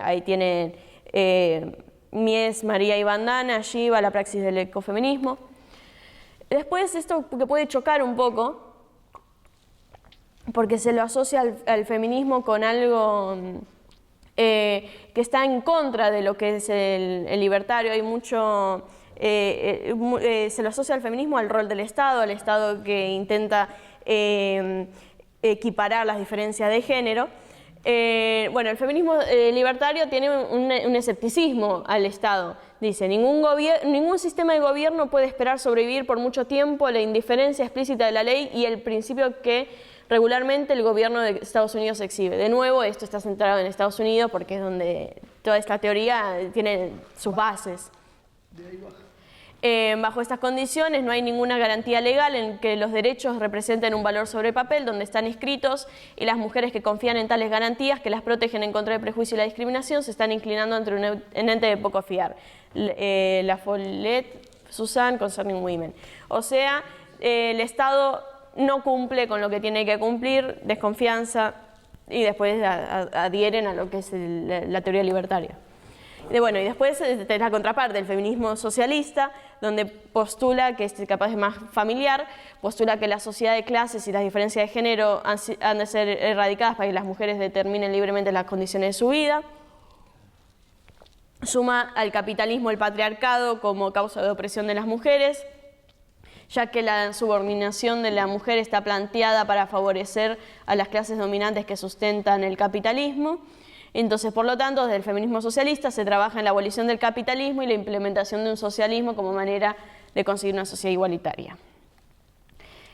Ahí tienen Mies, María y Bandana, Shiva, la praxis del ecofeminismo. Después, esto que puede chocar un poco, porque se lo asocia al feminismo con algo que está en contra de lo que es el libertario. Hay mucho... se lo asocia al feminismo al rol del Estado, al Estado que intenta equiparar las diferencias de género. Bueno, el feminismo libertario tiene un escepticismo al Estado. Dice, ningún sistema de gobierno puede esperar sobrevivir por mucho tiempo la indiferencia explícita de la ley y el principio que regularmente el gobierno de Estados Unidos exhibe. De nuevo, esto está centrado en Estados Unidos porque es donde toda esta teoría tiene sus bases. Bajo estas condiciones no hay ninguna garantía legal en que los derechos representen un valor sobre papel donde están inscritos, y las mujeres que confían en tales garantías que las protegen en contra del prejuicio y la discriminación se están inclinando ante un ente de poco fiar. La Follett, Susan, Concerning Women. O sea, el Estado no cumple con lo que tiene que cumplir, desconfianza, y después adhieren a lo que es la teoría libertaria. Y después tenés la contraparte, el feminismo socialista, donde postula que es capaz de más familiar, postula que la sociedad de clases y las diferencias de género han de ser erradicadas para que las mujeres determinen libremente las condiciones de su vida. Suma al capitalismo el patriarcado como causa de opresión de las mujeres, ya que la subordinación de la mujer está planteada para favorecer a las clases dominantes que sustentan el capitalismo. Entonces, por lo tanto, desde el feminismo socialista se trabaja en la abolición del capitalismo y la implementación de un socialismo como manera de conseguir una sociedad igualitaria.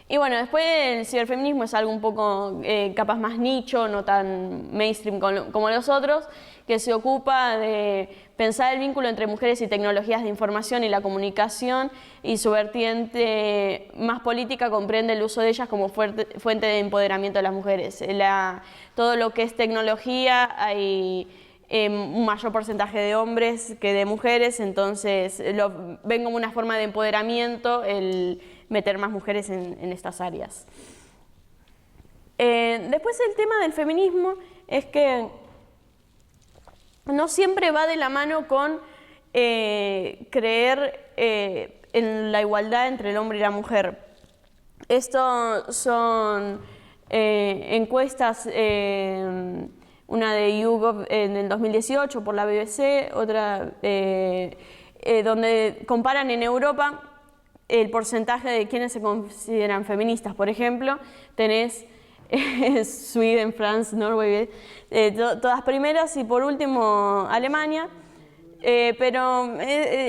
Y bueno, después el ciberfeminismo es algo un poco capaz más nicho, no tan mainstream como los otros, que se ocupa de pensar el vínculo entre mujeres y tecnologías de información y la comunicación, y su vertiente más política comprende el uso de ellas como fuente de empoderamiento de las mujeres. Todo lo que es tecnología hay un mayor porcentaje de hombres que de mujeres, entonces ven como una forma de empoderamiento el meter más mujeres en estas áreas. Después el tema del feminismo es que no siempre va de la mano con creer en la igualdad entre el hombre y la mujer. Esto son encuestas, una de YouGov en el 2018 por la BBC, otra donde comparan en Europa el porcentaje de quienes se consideran feministas. Por ejemplo, tenés Sweden, France, Norway, todas primeras, y por último Alemania. Pero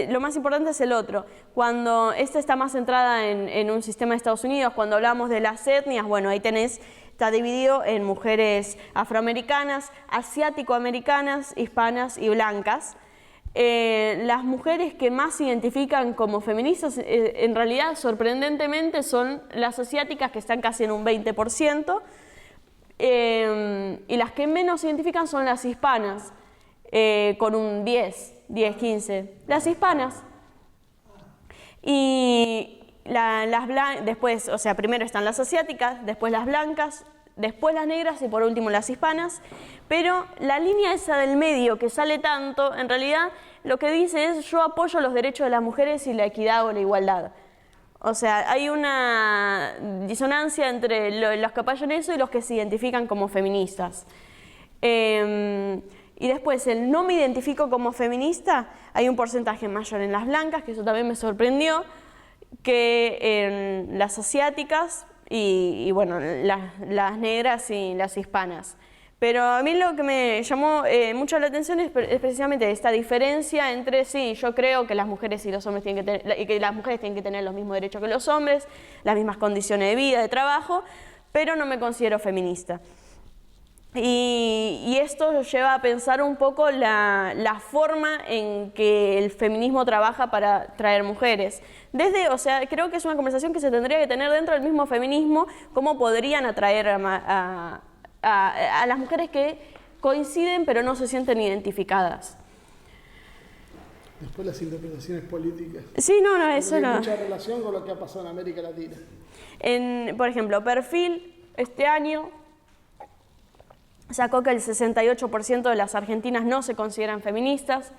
lo más importante es el otro. Cuando esta está más centrada en un sistema de Estados Unidos, cuando hablamos de las etnias, bueno, ahí está dividido en mujeres afroamericanas, asiático-americanas, hispanas y blancas. Las mujeres que más se identifican como feministas, en realidad, sorprendentemente, son las asiáticas, que están casi en un 20%, y las que menos se identifican son las hispanas, con un 10-15, las hispanas. Y después, o sea, primero están las asiáticas, después las blancas, después las negras y por último las hispanas. Pero la línea esa del medio que sale tanto, en realidad lo que dice es: yo apoyo los derechos de las mujeres y la equidad o la igualdad. O sea, hay una disonancia entre los que apoyan eso y los que se identifican como feministas. Y después, el no me identifico como feminista, hay un porcentaje mayor en las blancas, que eso también me sorprendió, que en las asiáticas y bueno, las negras y las hispanas. Pero a mí lo que me llamó mucho la atención es precisamente esta diferencia entre, sí, yo creo que las mujeres y los hombres tienen que las mujeres tienen que tener los mismos derechos que los hombres, las mismas condiciones de vida, de trabajo, pero no me considero feminista. Y esto lleva a pensar un poco la forma en que el feminismo trabaja para traer mujeres. O sea, creo que es una conversación que se tendría que tener dentro del mismo feminismo, cómo podrían atraer a las mujeres que coinciden pero no se sienten identificadas. Después las interpretaciones políticas. Sí, no, eso no. Tiene mucha relación con lo que ha pasado en América Latina. Por ejemplo, Perfil, este año sacó que el 68% de las argentinas no se consideran feministas.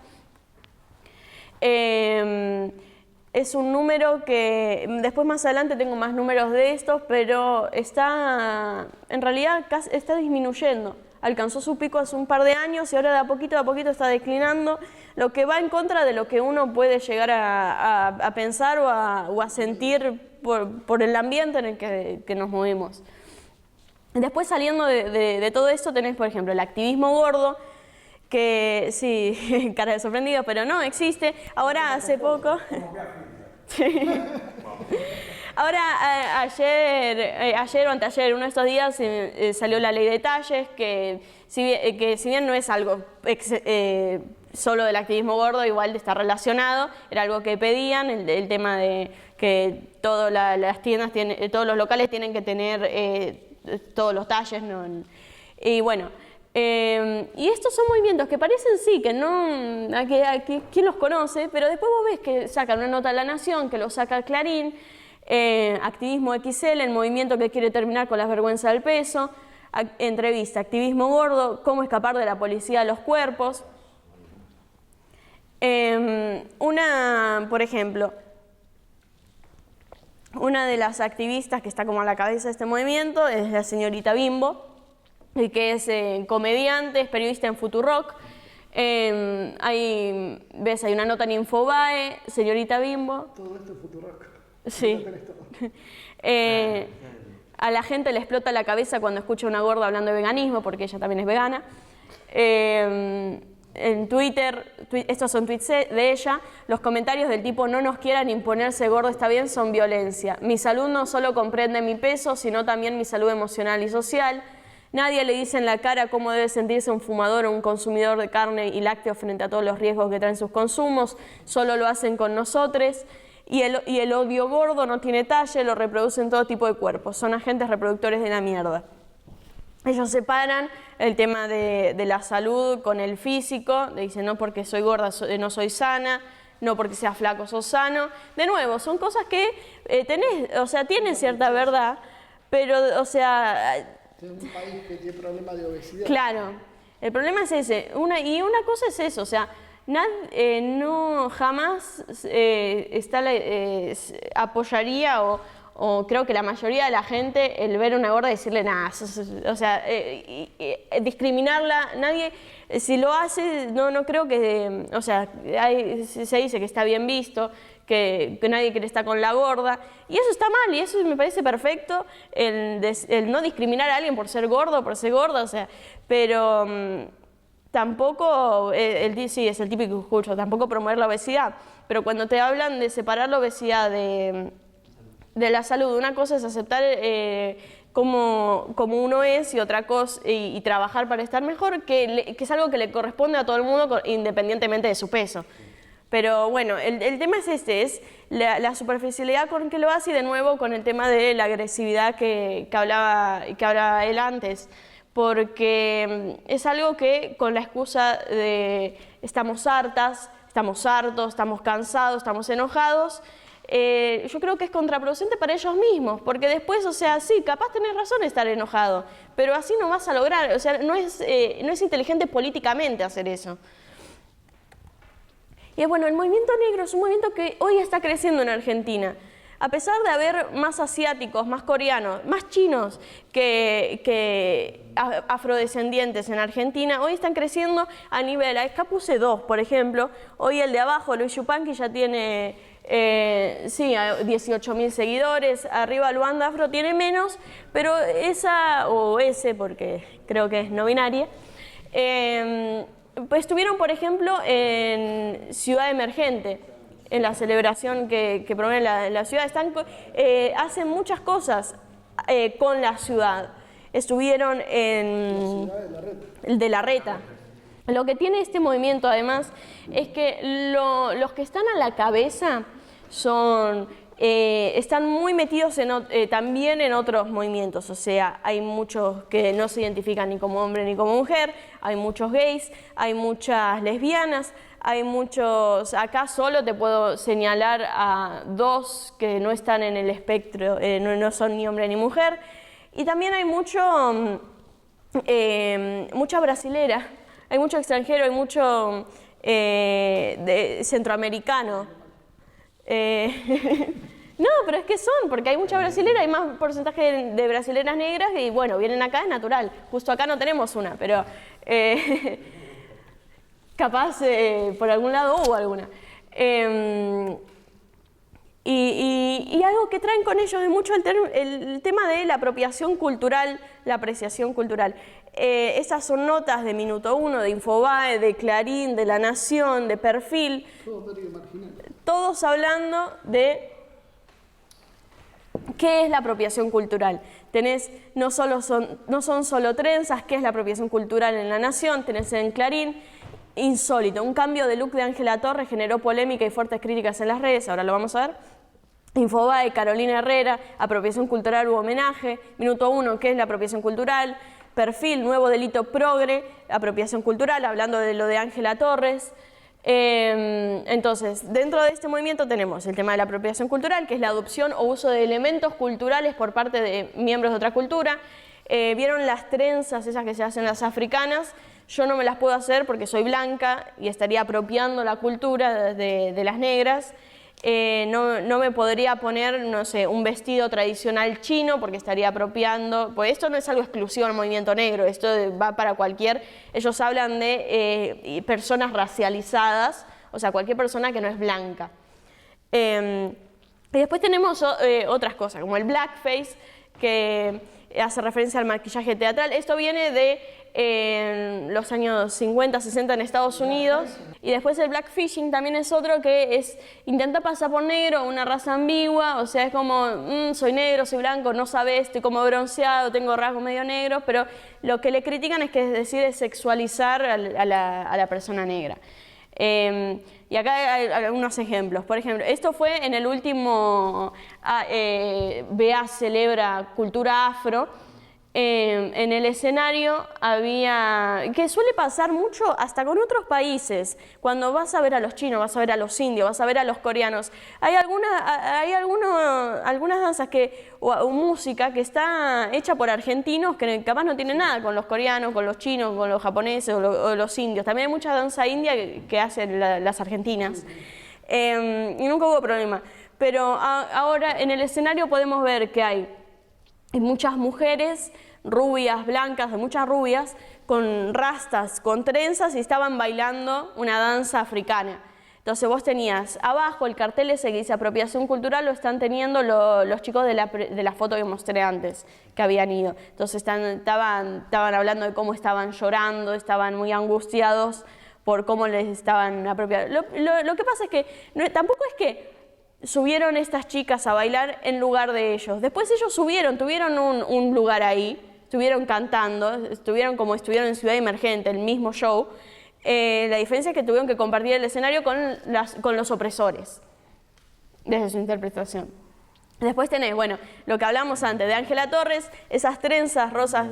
Es un número que, después más adelante tengo más números de estos, pero en realidad está disminuyendo. Alcanzó su pico hace un par de años y ahora de a poquito está declinando, lo que va en contra de lo que uno puede llegar a pensar o a sentir por el ambiente en el que nos movemos. Después, saliendo de todo esto, tenés, por ejemplo, el activismo gordo, que sí, cara de sorprendido, pero no existe. Ahora, hace poco... Ahora, ayer o anteayer, uno de estos días, salió la ley de talles, que si bien no es algo solo del activismo gordo, igual está relacionado, era algo que pedían, el tema de que todas las tiendas, todos los locales tienen que tener todos los talles, ¿no? Y bueno, y estos son movimientos que parecen sí, que no, ¿quién los conoce? Pero después vos ves que sacan una nota de La Nación, que lo saca el Clarín, Activismo XL, el movimiento que quiere terminar con las vergüenzas del peso, entrevista, activismo gordo, cómo escapar de la policía de los cuerpos. Por ejemplo, una de las activistas que está como a la cabeza de este movimiento es la señorita Bimbo, que es comediante, es periodista en Futurock. Hay una nota en Infobae, señorita Bimbo. Todo esto es Futurock. Sí. A la gente le explota la cabeza cuando escucha a una gorda hablando de veganismo, porque ella también es vegana. En Twitter, estos son tweets de ella, los comentarios del tipo "no nos quieran imponerse gordo está bien" son violencia. Mi salud no solo comprende mi peso, sino también mi salud emocional y social. Nadie le dice en la cara cómo debe sentirse un fumador o un consumidor de carne y lácteos frente a todos los riesgos que traen sus consumos, solo lo hacen con nosotros. Y el odio gordo no tiene talle, lo reproducen todo tipo de cuerpos, son agentes reproductores de la mierda. Ellos separan el tema de la salud con el físico, dicen no porque soy gorda no soy sana, no porque sea flaco sos sano. De nuevo, son cosas que tienen cierta verdad, pero, o sea... En un país que tiene problemas de obesidad. Claro, el problema es ese. Una cosa es eso, o sea, no jamás apoyaría o creo que la mayoría de la gente el ver a una gorda y decirle nada, o sea, discriminarla, nadie, si lo hace, no creo que, o sea, se dice que está bien visto, que nadie quiere estar con la gorda, y eso está mal, y eso me parece perfecto, el no discriminar a alguien por ser gordo, por ser gorda, o sea, pero tampoco, sí, es el típico discurso, tampoco promover la obesidad, pero cuando te hablan de separar la obesidad de la salud, una cosa es aceptar como uno es y otra cosa, y trabajar para estar mejor, que es algo que le corresponde a todo el mundo independientemente de su peso. Pero bueno, el tema es es la superficialidad con que lo hace, y de nuevo con el tema de la agresividad que hablaba él antes, porque es algo que con la excusa de estamos hartas, estamos hartos, estamos cansados, estamos enojados, yo creo que es contraproducente para ellos mismos, porque después, o sea, sí, capaz tenés razón de estar enojado, pero así no vas a lograr, o sea, no es inteligente políticamente hacer eso. Y bueno, el movimiento negro es un movimiento que hoy está creciendo en Argentina. A pesar de haber más asiáticos, más coreanos, más chinos que afrodescendientes en Argentina, hoy están creciendo a nivel, acá puse 2, por ejemplo, hoy el de abajo, Luis Yupanqui, ya tiene 18.000 seguidores, arriba Luanda Afro tiene menos, pero esa, o ese, porque creo que es no binaria, pues estuvieron, por ejemplo, en Ciudad Emergente, en la celebración que promueve la ciudad. Hacen muchas cosas con la ciudad. Estuvieron en el de Larreta. Lo que tiene este movimiento, además, es que los que están a la cabeza están muy metidos también en otros movimientos, o sea, hay muchos que no se identifican ni como hombre ni como mujer, hay muchos gays, hay muchas lesbianas, hay muchos, acá solo te puedo señalar a 2 que no están en el espectro, no son ni hombre ni mujer, y también hay mucha brasilera, hay mucho extranjero, hay mucho centroamericano. No, pero es que porque hay mucha brasilera, hay más porcentaje de brasileras negras y bueno, vienen acá, es natural. Justo acá no tenemos una, pero capaz por algún lado hubo alguna. Y algo que traen con ellos es mucho el tema de la apropiación cultural, la apreciación cultural. Esas son notas de Minuto 1, de Infobae, de Clarín, de La Nación, de Perfil, todos hablando de qué es la apropiación cultural. No son solo trenzas, qué es la apropiación cultural en La Nación, tenés en Clarín, insólito, un cambio de look de Ángela Torres generó polémica y fuertes críticas en las redes, ahora lo vamos a ver. Infobae, Carolina Herrera, apropiación cultural u homenaje. Minuto 1, ¿qué es la apropiación cultural? Perfil, nuevo delito progre, apropiación cultural, hablando de lo de Ángela Torres. Entonces, dentro de este movimiento tenemos el tema de la apropiación cultural, que es la adopción o uso de elementos culturales por parte de miembros de otra cultura. ¿Vieron las trenzas esas que se hacen las africanas? Yo no me las puedo hacer porque soy blanca y estaría apropiando la cultura de las negras. No me podría poner, no sé, un vestido tradicional chino porque estaría apropiando, pues esto no es algo exclusivo del movimiento negro, esto va para ellos hablan de personas racializadas, o sea, cualquier persona que no es blanca. Y después tenemos otras cosas, como el blackface, que hace referencia al maquillaje teatral. Esto viene de los años 50, 60 en Estados Unidos. Y después el blackfishing también es otro que intenta pasar por negro, una raza ambigua, o sea, es como, soy negro, soy blanco, no sabes, estoy como bronceado, tengo rasgos medio negros, pero lo que le critican es que decide sexualizar a la persona negra. Y acá hay algunos ejemplos. Por ejemplo, esto fue en el último BA Celebra Cultura Afro. En el escenario que suele pasar mucho hasta con otros países, cuando vas a ver a los chinos, vas a ver a los indios, vas a ver a los coreanos, hay algunas danzas o música que está hecha por argentinos que capaz no tiene nada con los coreanos, con los chinos, con los japoneses o los indios. También hay mucha danza india que hacen las argentinas y nunca hubo problema, pero ahora en el escenario podemos ver que hay muchas mujeres rubias, blancas, muchas rubias, con rastas, con trenzas y estaban bailando una danza africana. Entonces vos tenías abajo el cartel ese que dice apropiación cultural, lo están teniendo los chicos de la foto que mostré antes, que habían ido. Entonces estaban hablando de cómo estaban llorando, estaban muy angustiados por cómo les estaban apropiando. Lo que pasa es que tampoco es que subieron estas chicas a bailar en lugar de ellos. Después ellos tuvieron un lugar ahí, estuvieron cantando, estuvieron como estuvieron en Ciudad Emergente, el mismo show. La diferencia es que tuvieron que compartir el escenario con los opresores, desde su interpretación. Después tenés, bueno, lo que hablamos antes de Ángela Torres, esas trenzas rosas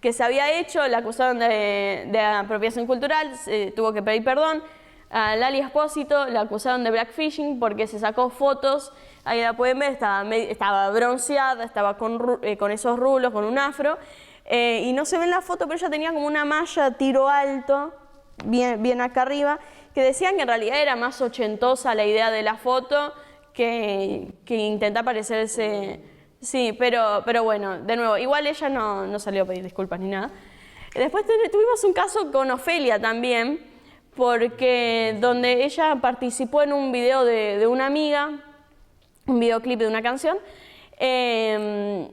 que se había hecho, la acusaron de apropiación cultural, tuvo que pedir perdón. A Lali Espósito la acusaron de blackfishing porque se sacó fotos, ahí la pueden ver, estaba bronceada, estaba con esos rulos, con un afro, y no se ve en la foto, pero ella tenía como una malla tiro alto, bien acá arriba, que decían que en realidad era más ochentosa la idea de la foto que intentar parecerse. Sí, pero bueno, de nuevo, igual ella no salió a pedir disculpas ni nada. Después tuvimos un caso con Ofelia también, porque donde ella participó en un video de una amiga, un videoclip de una canción, y en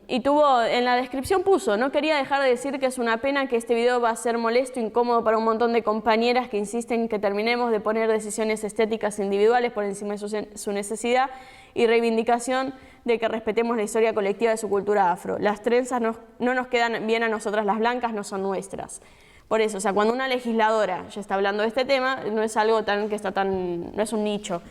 la descripción puso: no quería dejar de decir que es una pena que este video va a ser molesto e incómodo para un montón de compañeras que insisten que terminemos de poner decisiones estéticas individuales por encima de su necesidad y reivindicación de que respetemos la historia colectiva de su cultura afro. Las trenzas no nos quedan bien a nosotras las blancas, no son nuestras. Por eso, o sea, cuando una legisladora ya está hablando de este tema, no es algo no es un nicho.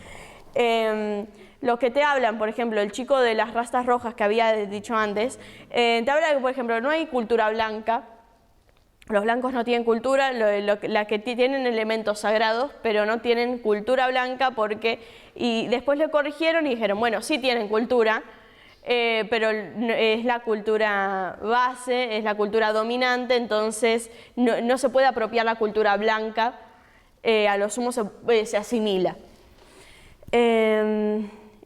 Los que te hablan, por ejemplo, el chico de las rastas rojas que había dicho antes, te habla que, por ejemplo, no hay cultura blanca, los blancos no tienen cultura, la que tienen elementos sagrados, pero no tienen cultura blanca y después le corrigieron y dijeron, bueno, sí tienen cultura, pero es la cultura base, es la cultura dominante, entonces no se puede apropiar la cultura blanca, a lo sumo se asimila.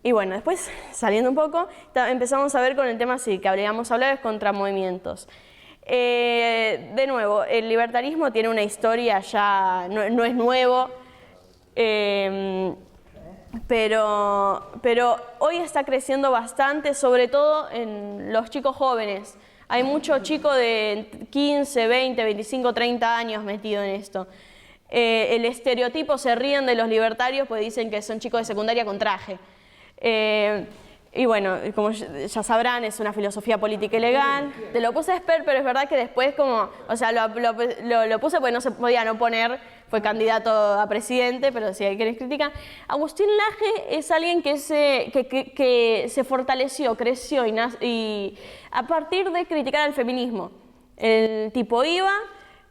Y bueno, después, saliendo un poco, empezamos a ver con el tema que habríamos hablado, es contra movimientos. De nuevo, el libertarismo tiene una historia ya, no es nuevo, pero hoy está creciendo bastante, sobre todo en los chicos jóvenes. Hay muchos chicos de 15, 20, 25, 30 años metidos en esto. El estereotipo, se ríen de los libertarios porque dicen que son chicos de secundaria con traje. Y bueno, como ya sabrán, es una filosofía política y legal. Te lo puse Esper, pero es verdad que después lo puse porque no se podía no poner, fue candidato a presidente, pero si hay quienes critican. Agustín Laje es alguien que se fortaleció, creció y a partir de criticar al feminismo. El tipo iba,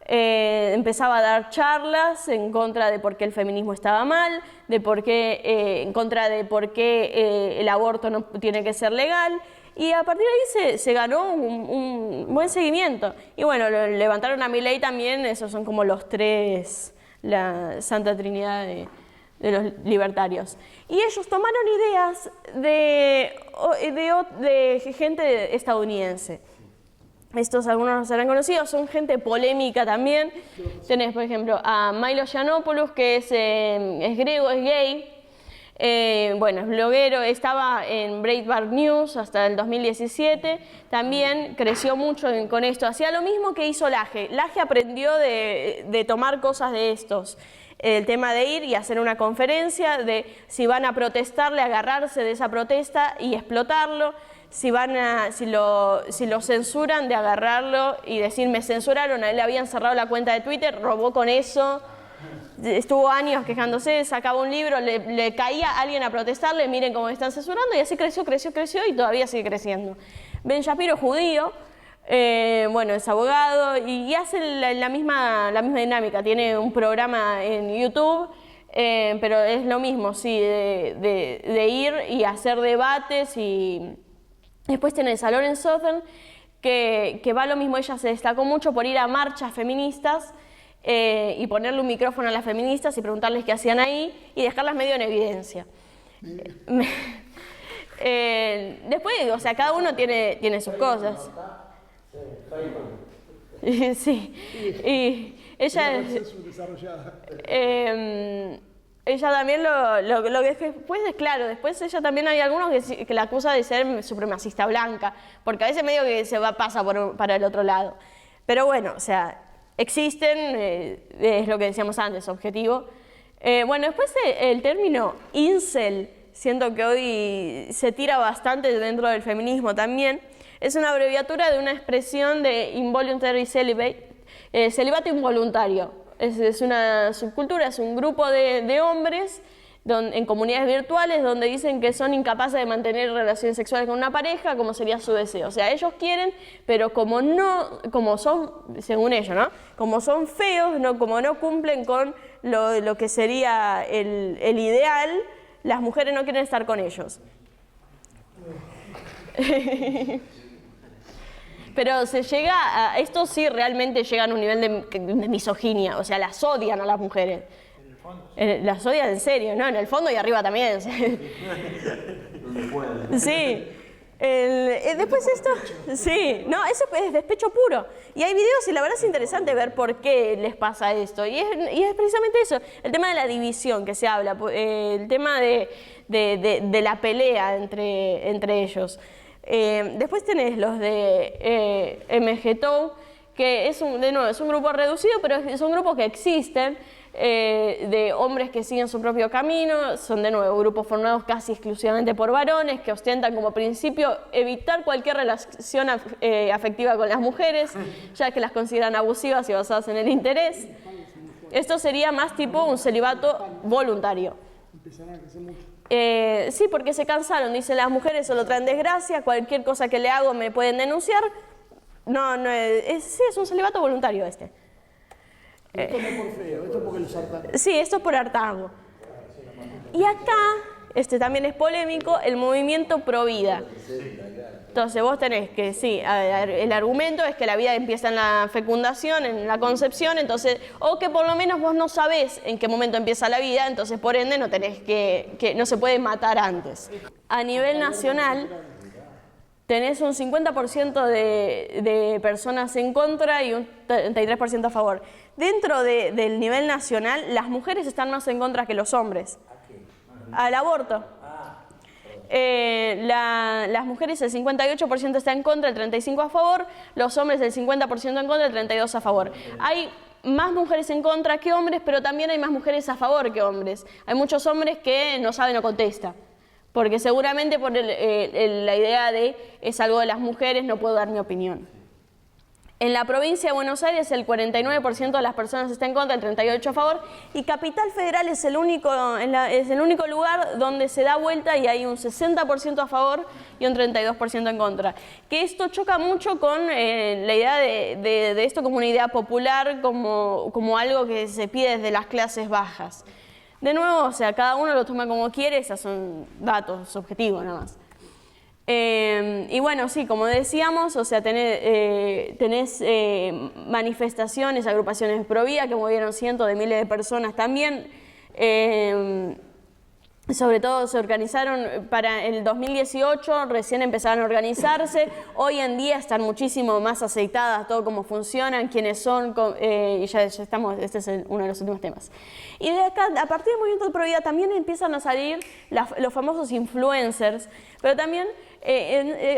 empezaba a dar charlas en contra de por qué el feminismo estaba mal, en contra de por qué el aborto no tiene que ser legal, y a partir de ahí se ganó un buen seguimiento. Y bueno, levantaron a Milei también, esos son como los tres, la Santa Trinidad de los libertarios. Y ellos tomaron ideas de gente estadounidense. Estos algunos no serán conocidos, son gente polémica también. Tenés, por ejemplo, a Milo Yiannopoulos, que es griego, es gay. Bueno, es bloguero, estaba en Breitbart News hasta el 2017. También creció mucho con esto. Hacía lo mismo que hizo Laje. Laje aprendió de tomar cosas de estos. El tema de ir y hacer una conferencia, de si van a protestarle, agarrarse de esa protesta y explotarlo. Si lo censuran, de agarrarlo y decir me censuraron, a él le habían cerrado la cuenta de Twitter, robó con eso, estuvo años quejándose, sacaba un libro, le caía a alguien a protestarle, miren cómo me están censurando, y así creció y todavía sigue creciendo. Ben Shapiro, judío, bueno, es abogado y hace la misma dinámica, tiene un programa en YouTube, pero es lo mismo, sí, de ir y hacer debates. Y después tenés a Lauren Southern, que va lo mismo. Ella se destacó mucho por ir a marchas feministas y ponerle un micrófono a las feministas y preguntarles qué hacían ahí y dejarlas medio en evidencia. Después, o sea, cada uno tiene sus cosas. Sí, y ella ella también lo que después es claro, después ella también hay algunos que la acusa de ser supremacista blanca, porque a veces medio que pasa para el otro lado. Pero bueno, o sea, existen, es lo que decíamos antes, objetivo. Bueno, después el término incel, siento que hoy se tira bastante dentro del feminismo también, es una abreviatura de una expresión de involuntary celibate, celibato involuntario. Es una subcultura, es un grupo de hombres en comunidades virtuales donde dicen que son incapaces de mantener relaciones sexuales con una pareja, como sería su deseo. O sea, ellos quieren, pero como son, según ellos, ¿no? Como son feos, como no cumplen con lo que sería el ideal, las mujeres no quieren estar con ellos. Pero esto sí realmente llega a un nivel de misoginia, o sea, las odian a las mujeres. Las odian en serio, ¿no? En el fondo y arriba también. Sí. Después esto, sí, no, eso es despecho puro. Y hay videos y la verdad es interesante ver por qué les pasa esto. Y es precisamente eso, el tema de la división que se habla, el tema de la pelea entre ellos. Después tenés los de MGTOW, que es un grupo reducido, pero son grupos que existen, de hombres que siguen su propio camino, son de nuevo grupos formados casi exclusivamente por varones, que ostentan como principio evitar cualquier relación afectiva con las mujeres, ya que las consideran abusivas y basadas en el interés. Esto sería más tipo un celibato voluntario. Sí, porque se cansaron, dicen las mujeres solo traen desgracia, cualquier cosa que le hago me pueden denunciar. Sí, es un celibato voluntario este. Esto no es por feo, esto es porque los hartazgos. Sí, esto es por hartazgo. Y acá, también es polémico, el movimiento pro vida. Entonces vos tenés que, sí, el argumento es que la vida empieza en la fecundación, en la concepción, entonces, o que por lo menos vos no sabés en qué momento empieza la vida, entonces por ende no tenés que no se puede matar antes. A nivel nacional, tenés un 50% de personas en contra y un 33% a favor. Dentro del nivel nacional, las mujeres están más en contra que los hombres. Al aborto. Las mujeres el 58% está en contra, el 35% a favor, los hombres el 50% en contra, el 32% a favor. Hay más mujeres en contra que hombres, pero también hay más mujeres a favor que hombres. Hay muchos hombres que no saben o contestan, porque seguramente por la idea de es algo de las mujeres, no puedo dar mi opinión. En la provincia de Buenos Aires el 49% de las personas está en contra, el 38% a favor, y Capital Federal es el único lugar donde se da vuelta y hay un 60% a favor y un 32% en contra. Que esto choca mucho con la idea de esto como una idea popular, como algo que se pide desde las clases bajas. De nuevo, o sea, cada uno lo toma como quiere, esos son datos objetivos nada más. Y bueno, sí, como decíamos, o sea, tenés manifestaciones, agrupaciones pro vida que movieron cientos de miles de personas también. Sobre todo se organizaron para el 2018, recién empezaron a organizarse. Hoy en día están muchísimo más aceitadas, todo cómo funcionan, quiénes son, y ya estamos, este es uno de los últimos temas. Y de acá, a partir del movimiento de pro vida también empiezan a salir los famosos influencers, pero también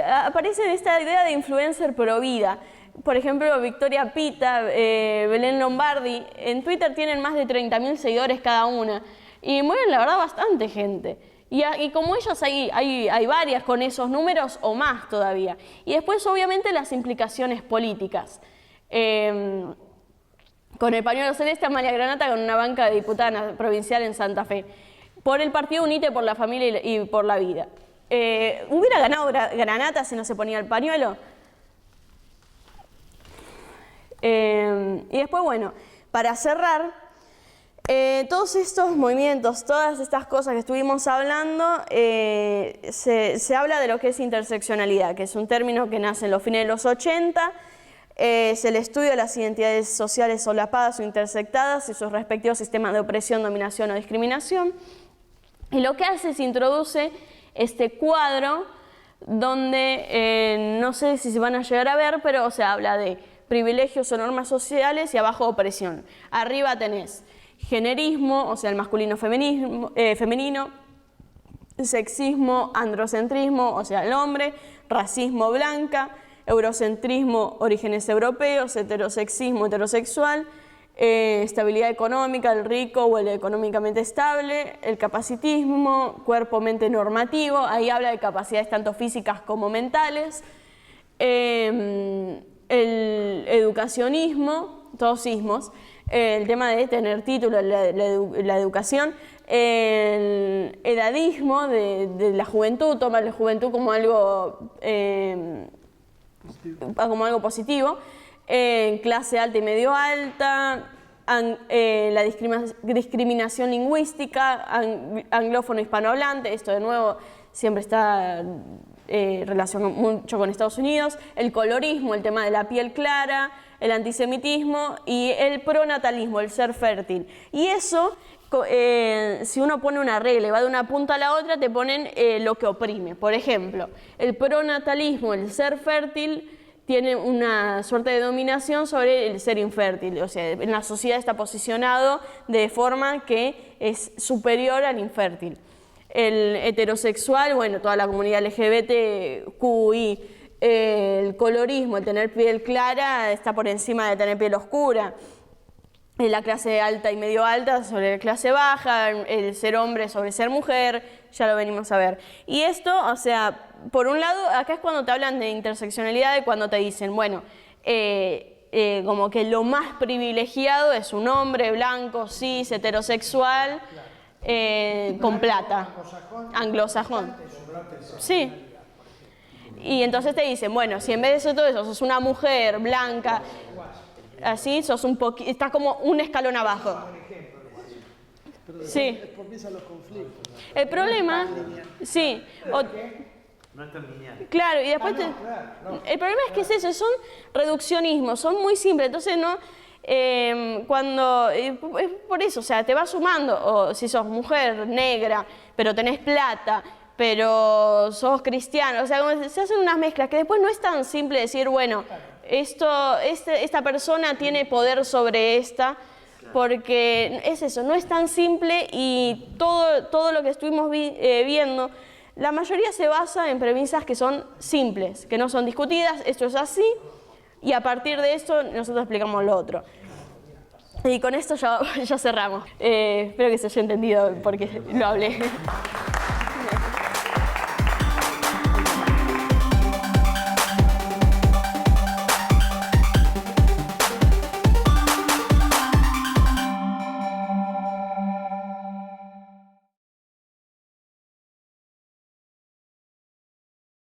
aparece esta idea de influencer pro vida. Por ejemplo, Victoria Pita, Belén Lombardi, en Twitter tienen más de 30.000 seguidores cada una. Y mueven, la verdad, bastante gente. Y como ellas hay varias con esos números o más todavía. Y después, obviamente, las implicaciones políticas. Con el pañuelo celeste, Amalia Granata con una banca de diputada provincial en Santa Fe. Por el partido Unite por la Familia y por la Vida. ¿Hubiera ganado Granata si no se ponía el pañuelo? Y después, bueno, para cerrar... todos estos movimientos, todas estas cosas que estuvimos hablando, se habla de lo que es interseccionalidad, que es un término que nace en los fines de los 80, es el estudio de las identidades sociales solapadas o intersectadas y sus respectivos sistemas de opresión, dominación o discriminación. Y lo que hace es introduce este cuadro donde, no sé si se van a llegar a ver, pero se habla de privilegios o normas sociales y abajo opresión. Arriba tenés generismo, o sea, el masculino femenino, sexismo, androcentrismo, o sea, el hombre, racismo blanca, eurocentrismo, orígenes europeos, heterosexismo, heterosexual, estabilidad económica, el rico o el económicamente estable, el capacitismo, cuerpo-mente normativo, ahí habla de capacidades tanto físicas como mentales, el educacionismo, todos ismos, el tema de tener título, la educación, el edadismo de la juventud, toma la juventud como algo positivo, clase alta y medio alta, la discriminación lingüística, anglófono hispanohablante, esto de nuevo siempre está relacionado mucho con Estados Unidos, el colorismo, el tema de la piel clara, el antisemitismo y el pronatalismo, el ser fértil. Y eso, si uno pone una regla y va de una punta a la otra, te ponen lo que oprime. Por ejemplo, el pronatalismo, el ser fértil, tiene una suerte de dominación sobre el ser infértil, o sea, en la sociedad está posicionado de forma que es superior al infértil. El heterosexual, bueno, toda la comunidad LGBTQI, el colorismo, el tener piel clara está por encima de tener piel oscura. La clase alta y medio alta sobre la clase baja, el ser hombre sobre ser mujer, ya lo venimos a ver. Y esto, o sea, por un lado, acá es cuando te hablan de interseccionalidad y cuando te dicen, bueno, como que lo más privilegiado es un hombre blanco, cis, heterosexual, con plata, anglosajón. Sí. Y entonces te dicen, bueno, si en vez de eso todo eso sos una mujer blanca, así, sos estás como un escalón abajo. Sí. Comienzan los conflictos. El problema, sí. No es tan lineal. Claro, y después el problema es que es eso, son reduccionismos, son muy simples, entonces no, es por eso, o sea, te vas sumando, o si sos mujer negra, pero tenés plata, pero sos cristiano, o sea, como se hacen unas mezclas que después no es tan simple decir, bueno, esta persona tiene poder sobre esta, porque es eso, no es tan simple y todo lo que estuvimos viendo, la mayoría se basa en premisas que son simples, que no son discutidas, esto es así, y a partir de esto nosotros explicamos lo otro. Y con esto ya cerramos. Espero que se haya entendido porque lo hablé.